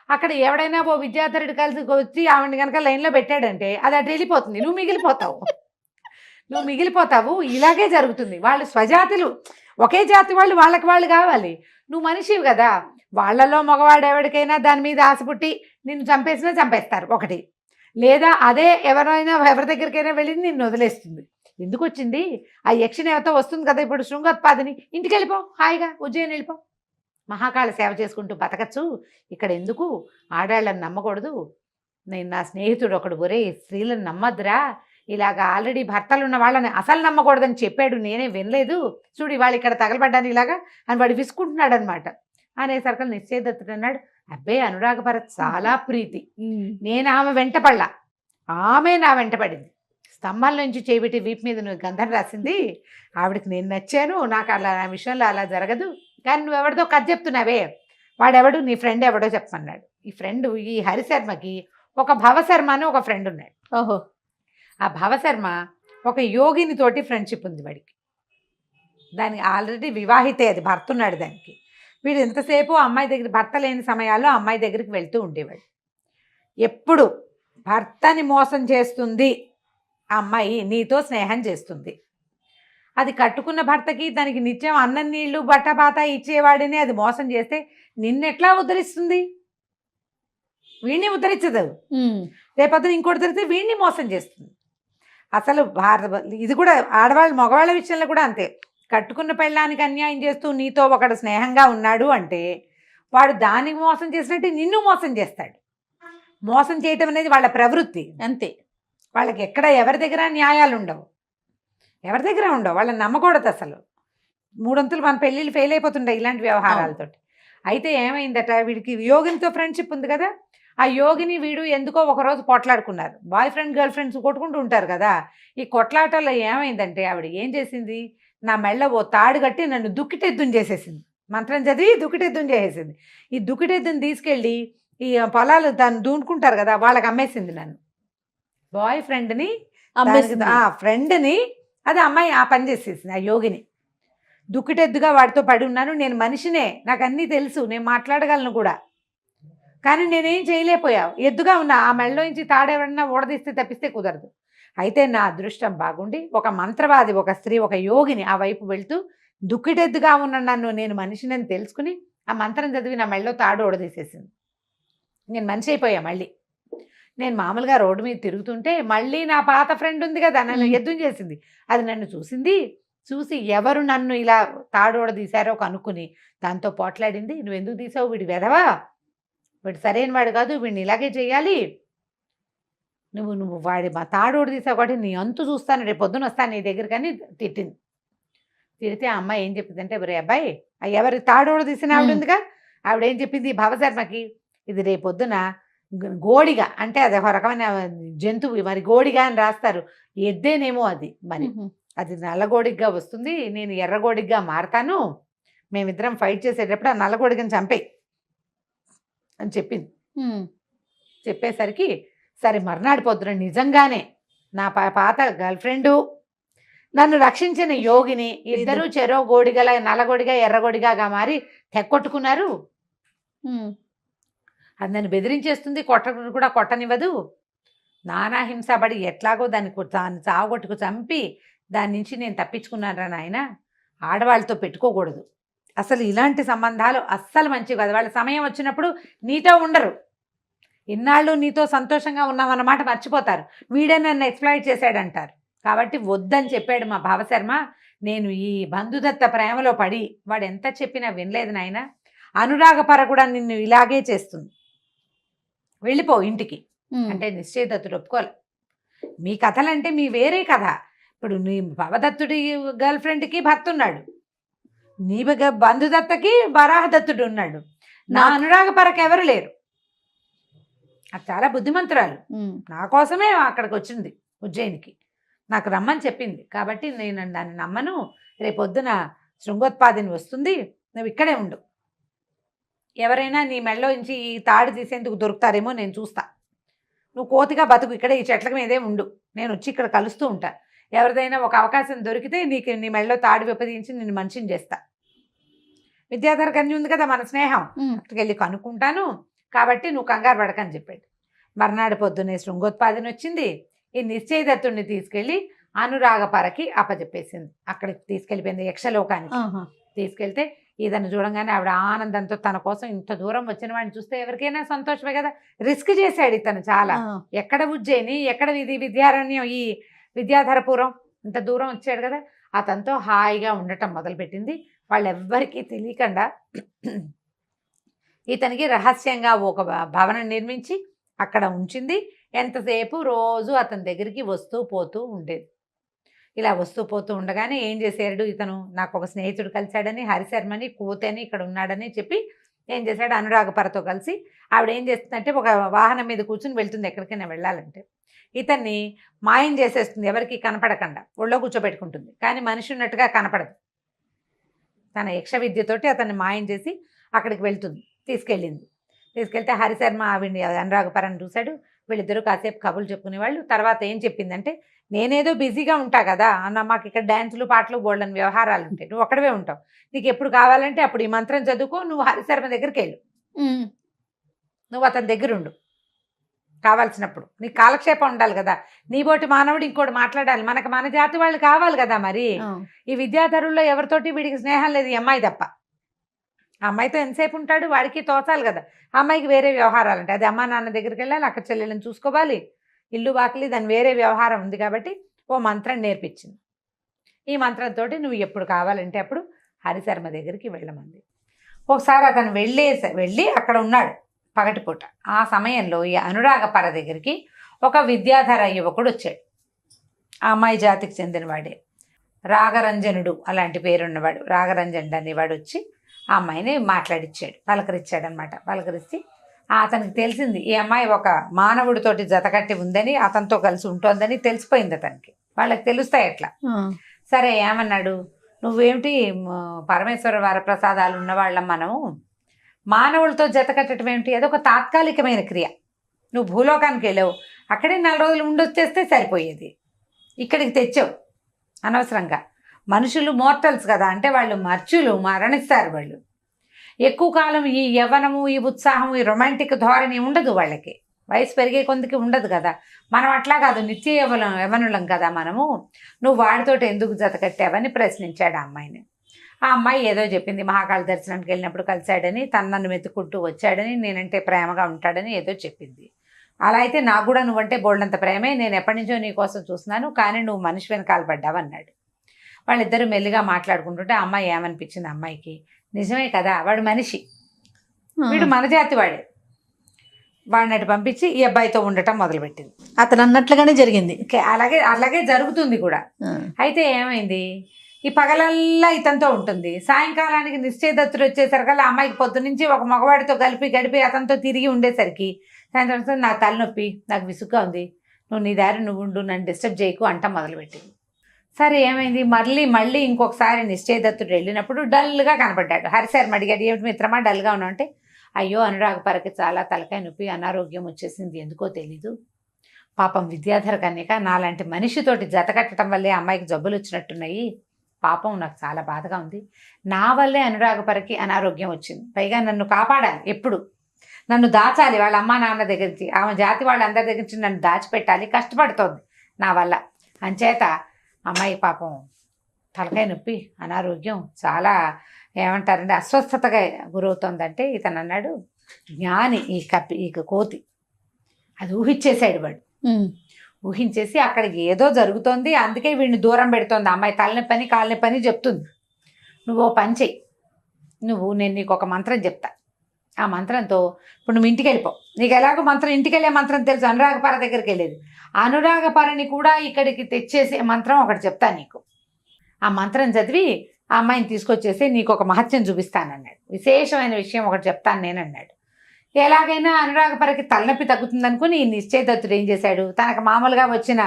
అక్కడ ఎవడైనా ఓ విద్యాధరుడు కలిసి వచ్చి ఆవిడని కనుక లైన్లో పెట్టాడంటే అది అటు వెళ్ళిపోతుంది, నువ్వు మిగిలిపోతావు. ఇలాగే జరుగుతుంది. వాళ్ళు స్వజాతులు, ఒకే జాతి వాళ్ళు, వాళ్ళకి వాళ్ళు కావాలి. నువ్వు మనిషివి కదా, వాళ్ళలో మగవాడు ఎవరికైనా దాని మీద ఆశ పుట్టి నిన్ను చంపేసినా చంపేస్తారు ఒకటి, లేదా అదే ఎవరి దగ్గరికైనా వెళ్ళి నిన్ను వదిలేస్తుంది. ఎందుకు వచ్చింది, ఆ యక్షినేవతో వస్తుంది కదా ఇప్పుడు శృంగోత్పాదిని, ఇంటికి వెళ్ళిపో, హాయిగా ఉజ్జయిని వెళ్ళిపో, మహాకాళ సేవ చేసుకుంటూ బతకచ్చు, ఇక్కడ ఎందుకు, ఆడాళ్ళని నమ్మకూడదు. నేను నా స్నేహితుడు ఒకడు, ఒరే స్త్రీలను నమ్మద్దురా, ఇలాగ ఆల్రెడీ భర్తలు ఉన్న వాళ్ళని అసలు నమ్మకూడదని చెప్పాడు, నేనే వినలేదు, చూడు వాళ్ళు ఇక్కడ తగలబడ్డాను ఇలాగా అని వాడు విసుకుంటున్నాడు అనమాట. అనేసరికి నిశ్చయదత్తుడు అన్నాడు, అబ్బే అనురాగభరత్ చాలా ప్రీతి, నేను ఆమె వెంటపడలా, ఆమె నా వెంటపడింది. స్తంభాల నుంచి చేపెట్టి వీపు మీద నువ్వు గంధం రాసింది, ఆవిడకి నేను నచ్చాను, నాకు అలా నా విషయంలో అలా జరగదు. కానీ నువ్వెవరితో కథ చెప్తున్నావే, వాడెవడు, నీ ఫ్రెండ్ ఎవడో చెప్పమన్నాడు. ఈ ఫ్రెండ్, ఈ హరిశర్మకి ఒక భవశర్మ అని ఒక ఫ్రెండ్ ఉన్నాడు. ఓహో, ఆ భవశర్మ ఒక యోగిని తోటి ఫ్రెండ్షిప్ ఉంది వాడికి. దానికి ఆల్రెడీ వివాహితే, అది భర్త ఉన్నాడు దానికి. వీడు ఎంతసేపు అమ్మాయి దగ్గర, భర్త లేని సమయాల్లో అమ్మాయి దగ్గరికి వెళ్తూ ఉండేవాడు. ఎప్పుడు భర్తని మోసం చేస్తుంది ఆ అమ్మాయి, నీతో స్నేహం చేస్తుంది. అది కట్టుకున్న భర్తకి దానికి నిత్యం అన్నం నీళ్లు బట్టపాత ఇచ్చేవాడిని అది మోసం చేస్తే నిన్నెట్లా ఉద్ధరిస్తుంది, వీడిని ఉద్ధరించదు. రేపొద్దున ఇంకోటి దొరికితే వీడిని మోసం చేస్తుంది. అసలు ఇది కూడా ఆడవాళ్ళు మగవాళ్ళ విషయంలో కూడా అంతే. కట్టుకున్న పెళ్ళానికి అన్యాయం చేస్తూ నీతో ఒకడు స్నేహంగా ఉన్నాడు అంటే వాడు దానికి మోసం చేసినట్టు నిన్ను మోసం చేస్తాడు. మోసం చేయటం అనేది వాళ్ళ ప్రవృత్తి అంతే. వాళ్ళకి ఎక్కడ ఎవరి దగ్గర న్యాయాలు ఉండవు, ఎవరి దగ్గర ఉండవు. వాళ్ళని నమ్మకూడదు అసలు. 300 మన పెళ్ళిళ్ళు ఫెయిల్ అయిపోతుంటాయి ఇలాంటి వ్యవహారాలతోటి. అయితే ఏమైందట, వీడికి యోగినితో ఫ్రెండ్షిప్ ఉంది కదా, ఆ యోగిని వీడు ఎందుకో ఒకరోజు కొట్లాడుకున్నారు. బాయ్ ఫ్రెండ్ గర్ల్ ఫ్రెండ్స్ కొట్టుకుంటూ ఉంటారు కదా. ఈ కొట్లాటల్లో ఏమైందంటే ఆవిడ ఏం చేసింది, నా మెళ్ళ ఓ తాడు కట్టి నన్ను దుక్కిటెద్దుని చేసేసింది. మంత్రం చదివి దుక్కిటెద్దుని చేసేసింది. ఈ దుక్కిటెద్దుని తీసుకెళ్ళి ఈ పొలాలు దాన్ని దూనుకుంటారు కదా, వాళ్ళకి అమ్మేసింది. నన్ను బాయ్ ఫ్రెండ్ని ఫ్రెండ్ని అది అమ్మాయి ఆ పని చేసేసింది. ఆ యోగిని దుక్కిటెద్దుగా వాడితో పడి ఉన్నాను. నేను మనిషినే, నాకు అన్నీ తెలుసు, నేను మాట్లాడగలను కూడా, కానీ నేనేం చేయలేకపోయావు. ఎద్దుగా ఉన్నా. ఆ మెళ్ళలో నుంచి తాడెవడన్నా ఊడదీస్తే తప్పిస్తే కుదరదు. అయితే నా అదృష్టం బాగుండి ఒక మంత్రవాది, ఒక స్త్రీ, ఒక యోగిని ఆ వైపు వెళ్తూ దుక్కిటెద్దుగా ఉన్న నన్ను నేను మనిషినని తెలుసుకుని ఆ మంత్రం చదివి నా మెళ్ళలో తాడు ఊడదీసేసింది. నేను మనిషి అయిపోయా. మళ్ళీ నేను మామూలుగా రోడ్డు మీద తిరుగుతుంటే మళ్ళీ నా పాత ఫ్రెండ్ ఉంది కదా, నన్ను ఎద్దుని చేసింది. అది నన్ను చూసింది. చూసి ఎవరు నన్ను ఇలా తాడోడ తీశారో కనుక్కుని దాంతో పోట్లాడింది. నువ్వు ఎందుకు తీసావు, వీడి వెధవా, వీడు సరైన వాడు కాదు, వీడిని ఇలాగే చేయాలి, నువ్వు వాడి మా తాడోడు తీసావు కాబట్టి నీ అంతు చూస్తాను, రేపు పొద్దున వస్తాను నీ దగ్గర, కానీ తిట్టింది. తిడితే ఆ అమ్మాయి ఏం చెప్పిందంటే, ఒరే అబ్బాయి, ఎవరి తాడోడు తీసిన ఆవిడ ఉందిగా, ఆవిడ ఏం చెప్పింది, భవశర్మకి, ఇది రేపు పొద్దున గోడిగా, అంటే అది ఒక రకమైన జంతువు, మరి గోడిగా అని రాస్తారు, ఎద్దేనేమో అది, మరి అది నల్లగోడిగా వస్తుంది, నేను ఎర్రగోడిగా మారతాను, మేమిద్దరం ఫైట్ చేసేటప్పుడు ఆ నల్లగోడిగని చంపేయి అని చెప్పింది. చెప్పేసరికి సరే మర్నాడు పొద్దున నిజంగానే నా పాత గర్ల్ ఫ్రెండు, నన్ను రక్షించిన యోగిని, ఇద్దరు చెరో గోడిగల, నల్లగోడిగా ఎర్రగోడిగా మారి తెక్కొట్టుకున్నారు. అది నన్ను బెదిరించేస్తుంది, కొట్టను కూడా కొట్టనివ్వదు, నానా హింసపడి ఎట్లాగో దాన్ని చావగొట్టుకు చంపి దాని నుంచి నేను తప్పించుకున్నాను రా నాయన. ఆడవాళ్ళతో పెట్టుకోకూడదు అసలు, ఇలాంటి సంబంధాలు అస్సలు మంచివి కాదు. వాళ్ళ సమయం వచ్చినప్పుడు నీతో ఉండరు, ఇన్నాళ్ళు నీతో సంతోషంగా ఉన్నామన్నమాట మర్చిపోతారు, వీడే నన్ను ఎక్స్ప్లాయిట్ చేశాడంటారు. కాబట్టి వద్దని చెప్పాడు మా భావశర్మ. నేను ఈ బంధుదత్త ప్రేమలో పడి, వాడు ఎంత చెప్పినా వినలేదు నాయన, అనురాగపర కూడా నిన్ను ఇలాగే చేస్తుంది, వెళ్ళిపో ఇంటికి అంటే నిశ్చయదత్తుడు ఒప్పుకోలే. మీ కథలంటే మీ వేరే కథ. ఇప్పుడు నీ భవదత్తుడి గర్ల్ ఫ్రెండ్కి భర్త ఉన్నాడు, నీ బంధుదత్తకి వరాహదత్తుడు ఉన్నాడు, నా అనురాగపరకు ఎవరు లేరు. అది చాలా బుద్ధిమంతురాలు, నా కోసమే అక్కడికి వచ్చింది ఉజ్జయినికి, నాకు రమ్మని చెప్పింది. కాబట్టి నేను దాన్ని నమ్మను, రేపొద్దున శృంగోత్పాదిని వస్తుంది, నువ్వు ఇక్కడే ఉండు, ఎవరైనా నీ మెళ్ళలో నుంచి ఈ తాడు తీసేందుకు దొరుకుతారేమో నేను చూస్తా, నువ్వు కోతిగా బతుకు, ఇక్కడే ఈ చెట్ల మీదే ఉండు, నేను వచ్చి ఇక్కడ కలుస్తూ ఉంటా, ఎవరిదైనా ఒక అవకాశం దొరికితే నీ మెళ్ళలో తాడు విపదించి నిన్ను మనిషిని చేస్తా. విద్యాధర కన్య ఉంది కదా మన స్నేహం, అక్కడికి వెళ్ళి కనుక్కుంటాను, కాబట్టి నువ్వు కంగారు పడకని చెప్పాడు. మర్నాడు పొద్దున్నే శృంగోత్పాదన వచ్చింది. ఈ నిశ్చయదత్తుడిని తీసుకెళ్ళి అనురాగపరకి అప్పచెప్పేసింది. అక్కడికి తీసుకెళ్ళిపోయింది యక్షలోకానికి. తీసుకెళ్తే ఇతను చూడంగానే ఆవిడ ఆనందంతో, తన కోసం ఇంత దూరం వచ్చిన వాడిని చూస్తే ఎవరికైనా సంతోషమే కదా, రిస్క్ చేశాడు ఇతను చాలా. ఎక్కడ ఉజ్జయిని, ఎక్కడ ఇది విద్యారణ్యం, ఈ విద్యాధరపురం, ఇంత దూరం వచ్చాడు కదా, అతనితో హాయిగా ఉండటం మొదలుపెట్టింది. వాళ్ళెవ్వరికీ తెలియకుండా ఇతనికి రహస్యంగా ఒక భవనం నిర్మించి అక్కడ ఉంచింది. ఎంతసేపు రోజు అతని దగ్గరికి వస్తూ పోతూ ఉండేది. ఇలా వస్తూ పోతూ ఉండగానే ఏం చేశాడు ఇతను, నాకు ఒక స్నేహితుడు కలిశాడని, హరిశర్మని కోతని ఇక్కడ ఉన్నాడని చెప్పి ఏం చేశాడు, అనురాగపరతో కలిసి ఆవిడ ఏం చేస్తుందంటే ఒక వాహనం మీద కూర్చుని వెళ్తుంది ఎక్కడికైనా వెళ్ళాలంటే, ఇతన్ని మాయం చేసేస్తుంది, ఎవరికి కనపడకుండా ఒళ్ళో కూర్చోబెట్టుకుంటుంది, కానీ మనిషి ఉన్నట్టుగా కనపడదు. తన యక్ష విద్యతోటి అతన్ని మాయం చేసి అక్కడికి వెళ్తుంది, తీసుకెళ్ళింది. తీసుకెళ్తే హరిశర్మ ఆవిడ్ని అనురాగపరని చూశాడు. వీళ్ళిద్దరూ కాసేపు కబుర్లు చెప్పుకునేవాళ్ళు. తర్వాత ఏం చెప్పిందంటే, నేనేదో బిజీగా ఉంటా కదా అన్న, మాకు ఇక్కడ డ్యాన్సులు పాటలు బోల్డని వ్యవహారాలు ఉంటాయి, నువ్వు ఒక్కడవే ఉంటావు, నీకు ఎప్పుడు కావాలంటే అప్పుడు ఈ మంత్రం చదువుకో, నువ్వు హరిశర్మ దగ్గరికి వెళ్ళు, నువ్వు అతని దగ్గర ఉండు, కావాల్సినప్పుడు నీకు కాలక్షేపం ఉండాలి కదా, నీబోటి మానవుడు ఇంకోటి మాట్లాడాలి, మనకు మన జాతి వాళ్ళు కావాలి కదా. మరి ఈ విద్యాధరుల్లో ఎవరితోటి వీడికి స్నేహం లేదు, ఈ అమ్మాయి తప్ప. ఆ అమ్మాయితో ఎంతసేపు ఉంటాడు, వాడికి తోచాలి కదా. ఆ అమ్మాయికి వేరే వ్యవహారాలు ఉంటాయి, అది అమ్మా నాన్న దగ్గరికి వెళ్ళాలి, అక్కడ చెల్లెలను చూసుకోవాలి, ఇల్లు వాకిలి, దాని వేరే వ్యవహారం ఉంది. కాబట్టి ఓ మంత్రం నేర్పించింది. ఈ మంత్రంతో నువ్వు ఎప్పుడు కావాలంటే అప్పుడు హరిశర్మ దగ్గరికి వెళ్ళమంది. ఒకసారి అతను వెళ్ళి అక్కడ ఉన్నాడు పగటిపూట. ఆ సమయంలో ఈ అనురాగపర దగ్గరికి ఒక విద్యాధర యువకుడు వచ్చాడు. ఆ అమ్మాయి జాతికి చెందినవాడే, రాగరంజనుడు అలాంటి పేరున్నవాడు, రాగరంజనుడు అనేవాడు వచ్చి ఆ అమ్మాయిని మాట్లాడిచ్చాడు, పలకరించాడనమాట. పలకరిస్తే అతనికి తెలిసింది ఈ అమ్మాయి ఒక మానవుడితోటి జతకట్టి ఉందని, అతనితో కలిసి ఉంటోందని తెలిసిపోయింది అతనికి. వాళ్ళకి తెలుస్తాయి ఎట్లా. సరే ఏమన్నాడు, నువ్వేమిటి పరమేశ్వర వరప్రసాదాలు ఉన్నవాళ్ళం మనము, మానవులతో జత కట్టడం ఏమిటి, అదొక తాత్కాలికమైన క్రియ. నువ్వు భూలోకానికి వెళ్ళావు, అక్కడే 4 రోజులు ఉండొచ్చేస్తే సరిపోయేది. ఇక్కడికి తెచ్చావు అనవసరంగా. మనుషులు మోర్టల్స్ కదా, అంటే వాళ్ళు మరణిస్తారు. వాళ్ళు ఎక్కువ కాలం ఈ యవ్వనము, ఈ ఉత్సాహము, ఈ రొమాంటిక్ ధోరణి ఉండదు వాళ్ళకి. వయసు పెరిగే కొందికి ఉండదు కదా. మనం అట్లా కాదు, నిత్య యవ్వనులం కదా మనము. నువ్వు వాడితోటి ఎందుకు జత కట్టావని ప్రశ్నించాడు ఆ అమ్మాయిని. ఆ అమ్మాయి ఏదో చెప్పింది, మహాకాళ దర్శనానికి వెళ్ళినప్పుడు కలిశాడని, నన్ను వెతుక్కుంటూ వచ్చాడని, నేనంటే ప్రేమగా ఉంటాడని ఏదో చెప్పింది. అలా అయితే నాకు కూడా నువ్వంటే బోల్డంత ప్రేమే, నేను ఎప్పటి నుంచో నీ కోసం చూస్తున్నాను, కానీ నువ్వు మనిషి వెనకాల పడ్డావు అన్నాడు. వాళ్ళిద్దరూ మెల్లిగా మాట్లాడుకుంటుంటే ఆ అమ్మాయి ఏమనిపించింది, అమ్మాయికి నిజమే కదా, వాడు మనిషి, వీడు మన జాతి వాడే. వాడిని అటు పంపించి ఈ అబ్బాయితో ఉండటం మొదలుపెట్టింది. అతను అన్నట్లుగానే జరిగింది. అలాగే జరుగుతుంది కూడా. అయితే ఏమైంది, ఈ పగలల్లా ఇతనితో ఉంటుంది, సాయంకాలానికి నిశ్చయదత్తుడు వచ్చేసరికల్లా అమ్మాయికి పొద్దునుంచి ఒక మగవాడితో గడిపి అతనితో తిరిగి ఉండేసరికి సాయంత్రం నాకు తలనొప్పి, నాకు విసుగ్గా ఉంది, నువ్వు నీ దారి నువ్వు ఉండు, నన్ను డిస్టర్బ్ చేయకు అంటాం మొదలుపెట్టింది. సరే ఏమైంది, మళ్ళీ ఇంకొకసారి నిశ్చయదత్తుడు వెళ్ళినప్పుడు డల్గా కనపడ్డాడు. హరిశర్మ అడిగాడు, ఏమిటి మిత్రమా డల్గా ఉన్నావు అంటే, అయ్యో అనురాగపరకి చాలా తలకాయ నొప్పి, అనారోగ్యం వచ్చేసింది, ఎందుకో తెలీదు. పాపం విద్యాధర కన్యక నాలాంటి మనిషితోటి జత కట్టడం వల్లే అమ్మాయికి జబ్బులు వచ్చినట్టున్నాయి, పాపం నాకు చాలా బాధగా ఉంది, నా వల్లే అనురాగపరకి అనారోగ్యం వచ్చింది, పైగా నన్ను కాపాడాలి, ఎప్పుడు నన్ను దాచాలి వాళ్ళ అమ్మా నాన్న దగ్గర నుంచి, ఆమె జాతి వాళ్ళందరి దగ్గర నుంచి నన్ను దాచిపెట్టాలి, కష్టపడుతోంది నా వల్ల. అంచేత అమ్మాయి పాపం తలకాయ నొప్పి, అనారోగ్యం, చాలా ఏమంటారంటే అస్వస్థతగా గురవుతోందంటే ఇతను అన్నాడు, జ్ఞాని ఈ కోతి అది ఊహించేశాడు. వాడు ఊహించేసి అక్కడికి ఏదో జరుగుతోంది, అందుకే వీడిని దూరం పెడుతోంది. అమ్మాయి తలనొప్పని కాళ్ళనొప్పని చెప్తుంది. నువ్వు ఓ పని చెయ్యి, నేను నీకు ఒక మంత్రం చెప్తా, ఆ మంత్రంతో ఇప్పుడు నువ్వు ఇంటికి వెళ్ళిపో. నీకు ఎలాగో మంత్రం, ఇంటికి వెళ్ళే మంత్రం తెలుసు, అనురాగపర దగ్గరికి వెళ్ళేది. అనురాగపరని కూడా ఇక్కడికి తెచ్చేసే మంత్రం ఒకటి చెప్తా నీకు. ఆ మంత్రం చదివి ఆ అమ్మాయిని తీసుకొచ్చేసి నీకు ఒక మహత్యం చూపిస్తానన్నాడు. విశేషమైన విషయం ఒకటి చెప్తాను నేను అన్నాడు. ఎలాగైనా అనురాగపరకి తలనొప్పి తగ్గుతుంది అనుకుని నిశ్చయదత్తుడు ఏం చేశాడు, తనకు మామూలుగా వచ్చిన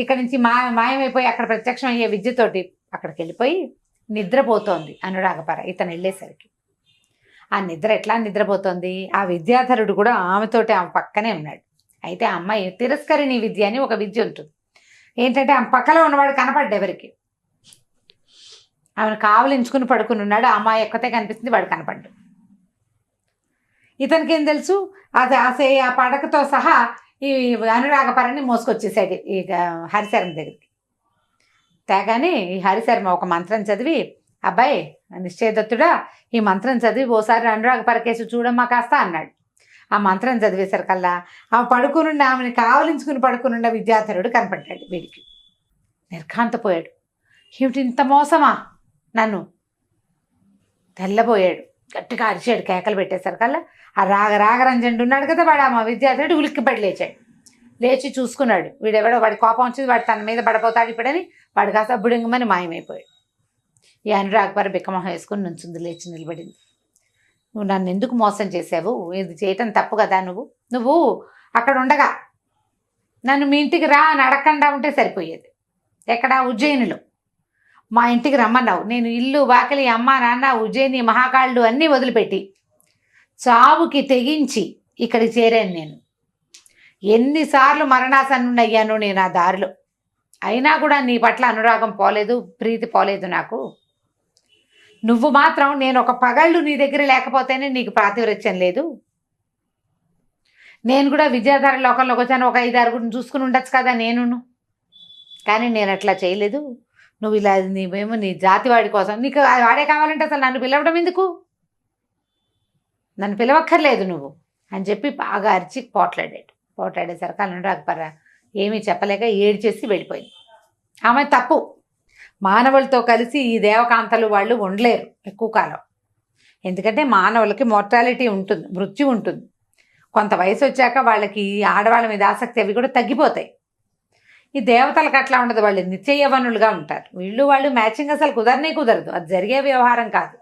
ఇక్కడి నుంచి మాయమైపోయి అక్కడ ప్రత్యక్షం అయ్యే విద్యతోటి అక్కడికి వెళ్ళిపోయి నిద్రపోతోంది అనురాగపర. ఇతను వెళ్ళేసరికి ఆ నిద్ర ఎట్లా నిద్రపోతోంది, ఆ విద్యాధరుడు కూడా ఆమెతోటి ఆమె పక్కనే ఉన్నాడు. అయితే ఆ అమ్మాయి తిరస్కరిణి విద్య అని ఒక విద్య ఉంటుంది. ఏంటంటే ఆమె పక్కలో ఉన్నవాడు కనపడ్డ ఎవరికి, ఆమెను కావలించుకుని పడుకుని ఉన్నాడు. ఆ అమ్మాయి ఎక్కతే కనిపిస్తుంది, వాడు కనపడ్డు. ఇతనికి ఏం తెలుసు, ఆ పడకతో సహా ఈ అనురాగపరని మోసుకొచ్చేసాడు ఈ హరిశర్మ దగ్గరికి. తేగానే ఈ హరిశర్మ ఒక మంత్రం చదివి, అబ్బాయి నిశ్చయదత్తుడా ఈ మంత్రం చదివి ఓసారి అనురాగపరకేసి చూడమ్మా కాస్త అన్నాడు. ఆ మంత్రం చదివేసరికల్లా ఆమె పడుకునుండి, ఆమెను కావలించుకుని పడుకునున్న విద్యాధరుడు కనపడ్డాడు. వీడికి నిర్ఘాంతపోయాడు, ఏమిటి ఇంత మోసమా నన్ను, తెల్లబోయాడు. గట్టిగా అరిచాడు, కేకలు పెట్టేసరికల్లా ఆ రాగరంజనుడు ఉన్నాడు కదా, వాడు ఆ విద్యాధరుడు ఉలిక్కిపడి లేచాడు. లేచి చూసుకున్నాడు, వీడెవడో, వాడి కోపం వచ్చింది, వాడు తన మీద పడిపోతాడు ఇప్పుడని వాడు కాస్త బుడింగమని మాయమైపోయాడు. ఈ అనురాగపర బిక్కమొహం వేసుకుని నుంచుంది, లేచి నిలబడింది. నువ్వు నన్ను ఎందుకు మోసం చేసావు, ఇది చేయటం తప్పు కదా, నువ్వు అక్కడ ఉండగా నన్ను మీ ఇంటికి రా అని అడగకుండా ఉంటే సరిపోయేది. ఎక్కడ, ఉజ్జయినిలో మా ఇంటికి రమ్మన్నావు. నేను ఇల్లు వాకిలి అమ్మ నాన్న ఉజ్జయిని మహాకాళుడు అన్నీ వదిలిపెట్టి చావుకి తెగించి ఇక్కడికి చేరాను. నేను ఎన్నిసార్లు మరణాసన్నుండి అయ్యాను నేను ఆ దారిలో, అయినా కూడా నీ పట్ల అనురాగం పోలేదు, ప్రీతి పోలేదు నాకు. నువ్వు మాత్రం నేను ఒక పగళ్ళు నీ దగ్గర లేకపోతేనే నీకు ప్రాతివ్రత్యం లేదు. నేను కూడా విద్యాధర లోకంలోకి వచ్చాను, ఒక 5-6 చూసుకుని ఉండొచ్చు కదా నేను, కానీ నేను అట్లా చేయలేదు. నువ్వు ఇలా నీవేమో నీ జాతివాడి కోసం, నీకు వాడే కావాలంటే అసలు నన్ను పిలవడం ఎందుకు, నన్ను పిలవక్కర్లేదు నువ్వు అని చెప్పి బాగా అరిచి పోట్లాడేసరికి అనురాగపర ఏమీ చెప్పలేక ఏడ్చేసి వెళ్ళిపోయింది. ఆమె తప్పు. మానవులతో కలిసి ఈ దేవకాంతలు వాళ్ళు ఉండలేరు ఎక్కువ కాలం. ఎందుకంటే మానవులకి మోర్టాలిటీ ఉంటుంది, మృత్యు ఉంటుంది. కొంత వయసు వచ్చాక వాళ్ళకి ఆడవాళ్ళ మీద ఆసక్తి అవి కూడా తగ్గిపోతాయి. ఈ దేవతలకు అట్లా ఉండదు, వాళ్ళు నిత్య యవ్వనులుగా ఉంటారు. వాళ్ళు మ్యాచింగ్ అసలు కుదరదు, అది జరిగే వ్యవహారం కాదు,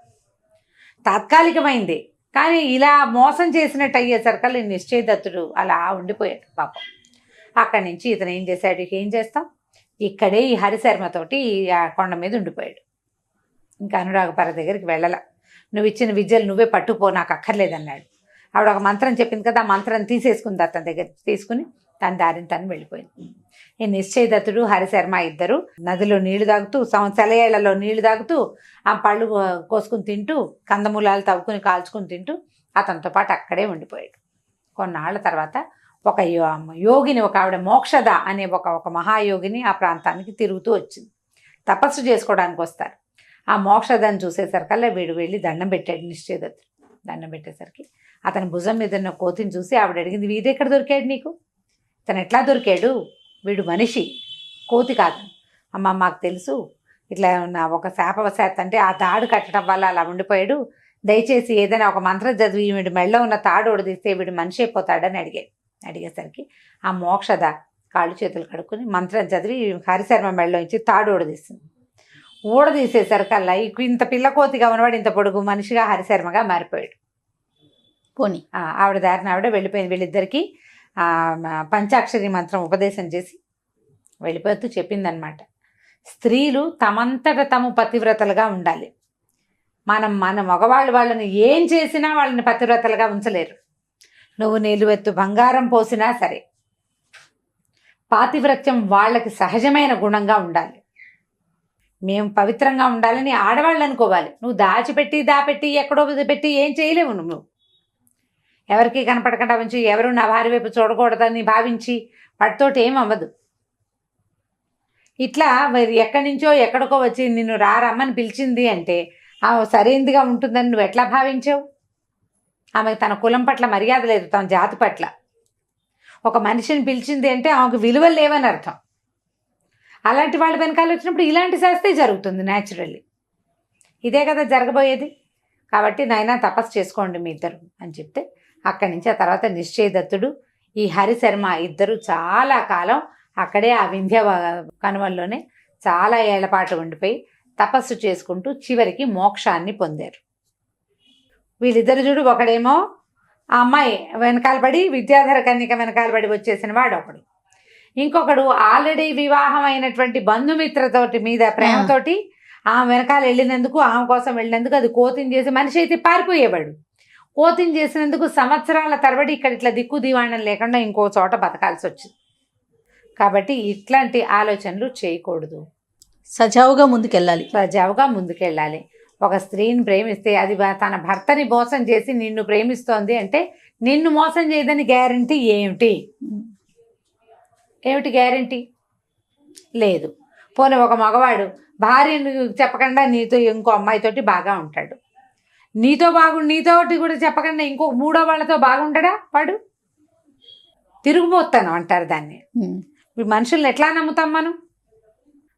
తాత్కాలికమైంది. కానీ ఇలా మోసం చేసినట్టు అయ్యేసరికి నిశ్చయదత్తుడు అలా ఉండిపోయాడు పాపం. అక్కడి నుంచి ఇతను ఏం చేశాడు, ఏం చేస్తాం, ఇక్కడే ఈ హరిశర్మతోటి ఆ కొండ మీద ఉండిపోయాడు. ఇంకా అనురాగపర దగ్గరికి వెళ్ళాల. నువ్వు ఇచ్చిన విద్యలు నువ్వే పట్టుపో, నాకు అక్కర్లేదన్నాడు. ఆవిడ ఒక మంత్రం చెప్పింది కదా, ఆ మంత్రం తీసేసుకుంది, అతని దగ్గర తీసుకుని తన దారిని తను వెళ్ళిపోయింది. ఈ నిశ్చయదత్తుడు హరిశర్మ ఇద్దరు నదిలో నీళ్లు తాగుతూ, సెలయేళ్లలో నీళ్లు తాగుతూ, ఆ పళ్ళు కోసుకుని తింటూ, కందమూలాలు తవ్వుకుని కాల్చుకుని తింటూ అతనితో పాటు అక్కడే ఉండిపోయాడు. కొన్నాళ్ళ తర్వాత ఒక యోగిని, ఒక ఆవిడ మోక్షద అనే ఒక మహాయోగిని ఆ ప్రాంతానికి తిరుగుతూ వచ్చింది. తపస్సు చేసుకోవడానికి వస్తారు. ఆ మోక్షదని చూసేసరికల్లా వీడు వెళ్ళి దండం పెట్టాడు నిశ్చయదత్తుడు. దండం పెట్టేసరికి అతని భుజం మీద ఉన్న కోతిని చూసి ఆవిడ అడిగింది, వీడు ఎక్కడ దొరికాడు నీకు, తను ఎట్లా దొరికాడు, వీడు మనిషి కోతి కాదు. అమ్మ మాకు తెలుసు, ఇట్లా నా ఒక శాపవశాత్ అంటే ఆ తాడు కట్టడం వల్ల అలా ఉండిపోయాడు, దయచేసి ఏదైనా ఒక మంత్రం చదివి వీడి మెళ్ళలో ఉన్న తాడు ఉడదీస్తే వీడు మనిషి అయిపోతాడని అడిగేసరికి ఆ మోక్షద కాళ్ళు చేతులు కడుక్కుని మంత్రం చదివి హరిశర్మ మెళ్ళలో ఇచ్చి తాడు ఊడదీస్తుంది. ఊడదీసేసరికల్లా ఇంత పిల్ల కోతిగా ఉన్నవాడు ఇంత పొడుగు మనిషిగా హరిశర్మగా మారిపోయాడు. పోనీ ఆవిడ దారిని ఆవిడ వెళ్ళిపోయింది. వీళ్ళిద్దరికీ పంచాక్షరి మంత్రం ఉపదేశం చేసి వెళ్ళిపోతూ చెప్పిందనమాట, స్త్రీలు తమంతట తమ పతివ్రతలుగా ఉండాలి. మన మగవాళ్ళు వాళ్ళని ఏం చేసినా వాళ్ళని పతివ్రతలుగా ఉంచలేరు. నువ్వు నిలువెత్తు బంగారం పోసినా సరే పాతివ్రత్యం వాళ్ళకి సహజమైన గుణంగా ఉండాలి. మేము పవిత్రంగా ఉండాలని ఆడవాళ్ళు అనుకోవాలి. నువ్వు దాచిపెట్టి ఎక్కడో పెట్టి ఏం చేయలేవు. నువ్వు ఎవరికి కనపడకుండా ఉంచి ఎవరు నా భార్య వైపు చూడకూడదని భావించి వాటితోటి ఏం అవ్వదు. ఇట్లా ఎక్కడి నుంచో ఎక్కడికో వచ్చి నిన్ను రమ్మని పిలిచింది అంటే సరైనదిగా ఉంటుందని నువ్వు ఎట్లా భావించావు? ఆమెకు తన కులం పట్ల మర్యాద లేదు, తన జాతి పట్ల. ఒక మనిషిని పిలిచింది అంటే ఆమెకు విలువలు లేవని అర్థం. అలాంటి వాళ్ళ వెనకాల వచ్చినప్పుడు ఇలాంటి శాస్త్రే జరుగుతుంది న్యాచురల్లీ. ఇదే కదా జరగబోయేది. కాబట్టి నాయనా తపస్సు చేసుకోండి మీ ఇద్దరు అని చెప్తే అక్కడి నుంచి ఆ తర్వాత నిశ్చయదత్తుడు ఈ హరిశర్మ ఇద్దరు చాలా కాలం అక్కడే ఆ వింధ్య కనుమల్లోనే చాలా ఏళ్లపాటు ఉండిపోయి తపస్సు చేసుకుంటూ చివరికి మోక్షాన్ని పొందారు. వీళ్ళిద్దరు చూడు, ఒకడేమో ఆ అమ్మాయి వెనకాలబడి విద్యాధర కన్యక వెనకాలబడి వచ్చేసిన వాడు ఒకడు, ఇంకొకడు ఆల్రెడీ వివాహం అయినటువంటి బంధుమిత్రతోటి మీద ప్రేమతోటి ఆమె వెనకాల వెళ్ళినందుకు, ఆమె కోసం వెళ్ళినందుకు అది కోతిని చేసి మనిషి అయితే పారిపోయేవాడు. కోతిని చేసినందుకు సంవత్సరాల తరబడి ఇక్కడ ఇట్లా దిక్కు దివాణం లేకుండా ఇంకో చోట బతకాల్సి వచ్చింది. కాబట్టి ఇట్లాంటి ఆలోచనలు చేయకూడదు. సజావుగా ముందుకెళ్ళాలి. ఒక స్త్రీని ప్రేమిస్తే అది తన భర్తని మోసం చేసి నిన్ను ప్రేమిస్తోంది అంటే నిన్ను మోసం చేయదని గ్యారంటీ ఏమిటి గ్యారంటీ లేదు. పోనీ ఒక మగవాడు భార్యను చెప్పకుండా నీతో ఇంకో అమ్మాయితోటి బాగా ఉంటాడు, నీతోటి కూడా చెప్పకుండా ఇంకో మూడో వాళ్ళతో బాగుంటాడా? వాడు తిరుగుబోతాను అంటారు దాన్ని. మనుషుల్ని ఎట్లా నమ్ముతాం మనం?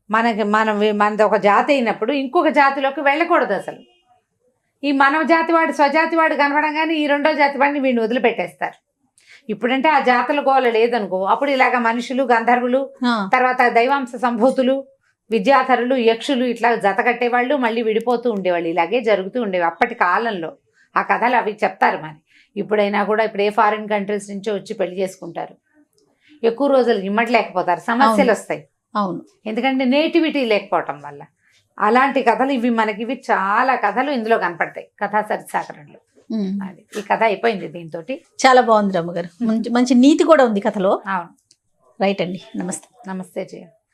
మనది ఒక జాతి అయినప్పుడు ఇంకొక జాతిలోకి వెళ్ళకూడదు అసలు. ఈ మన జాతి వాడు స్వజాతి వాడు కనపడంగానే ఈ రెండో జాతి వాడిని వీడిని వదిలిపెట్టేస్తారు. ఇప్పుడంటే ఆ జాతుల గోల లేదనుకో, అప్పుడు ఇలాగ మనుషులు, గంధర్వులు, తర్వాత దైవాంశ సంభూతులు, విద్యాధరులు, యక్షులు ఇట్లా జత కట్టేవాళ్ళు, మళ్ళీ విడిపోతూ ఉండేవాళ్ళు. ఇలాగే జరుగుతూ ఉండేవి అప్పటి కాలంలో. ఆ కథలు అవి చెప్తారు. మరి ఇప్పుడైనా కూడా ఇప్పుడు ఏ ఫారిన్ కంట్రీస్ నుంచో వచ్చి పెళ్లి చేసుకుంటారు, ఎక్కువ రోజులు ఇమ్మట్లేకపోతారు, సమస్యలు వస్తాయి. అవును, ఎందుకంటే నేటివిటీ లేకపోవటం వల్ల. అలాంటి కథలు ఇవి చాలా కథలు ఇందులో కనపడతాయి కథా సరిసాకరణలో. ఈ కథ అయిపోయింది దీంతో. చాలా బాగుంది రమ్మగారు, మంచి నీతి కూడా ఉంది కథలో. అవును, రైట్ అండి. నమస్తే. నమస్తే జయ.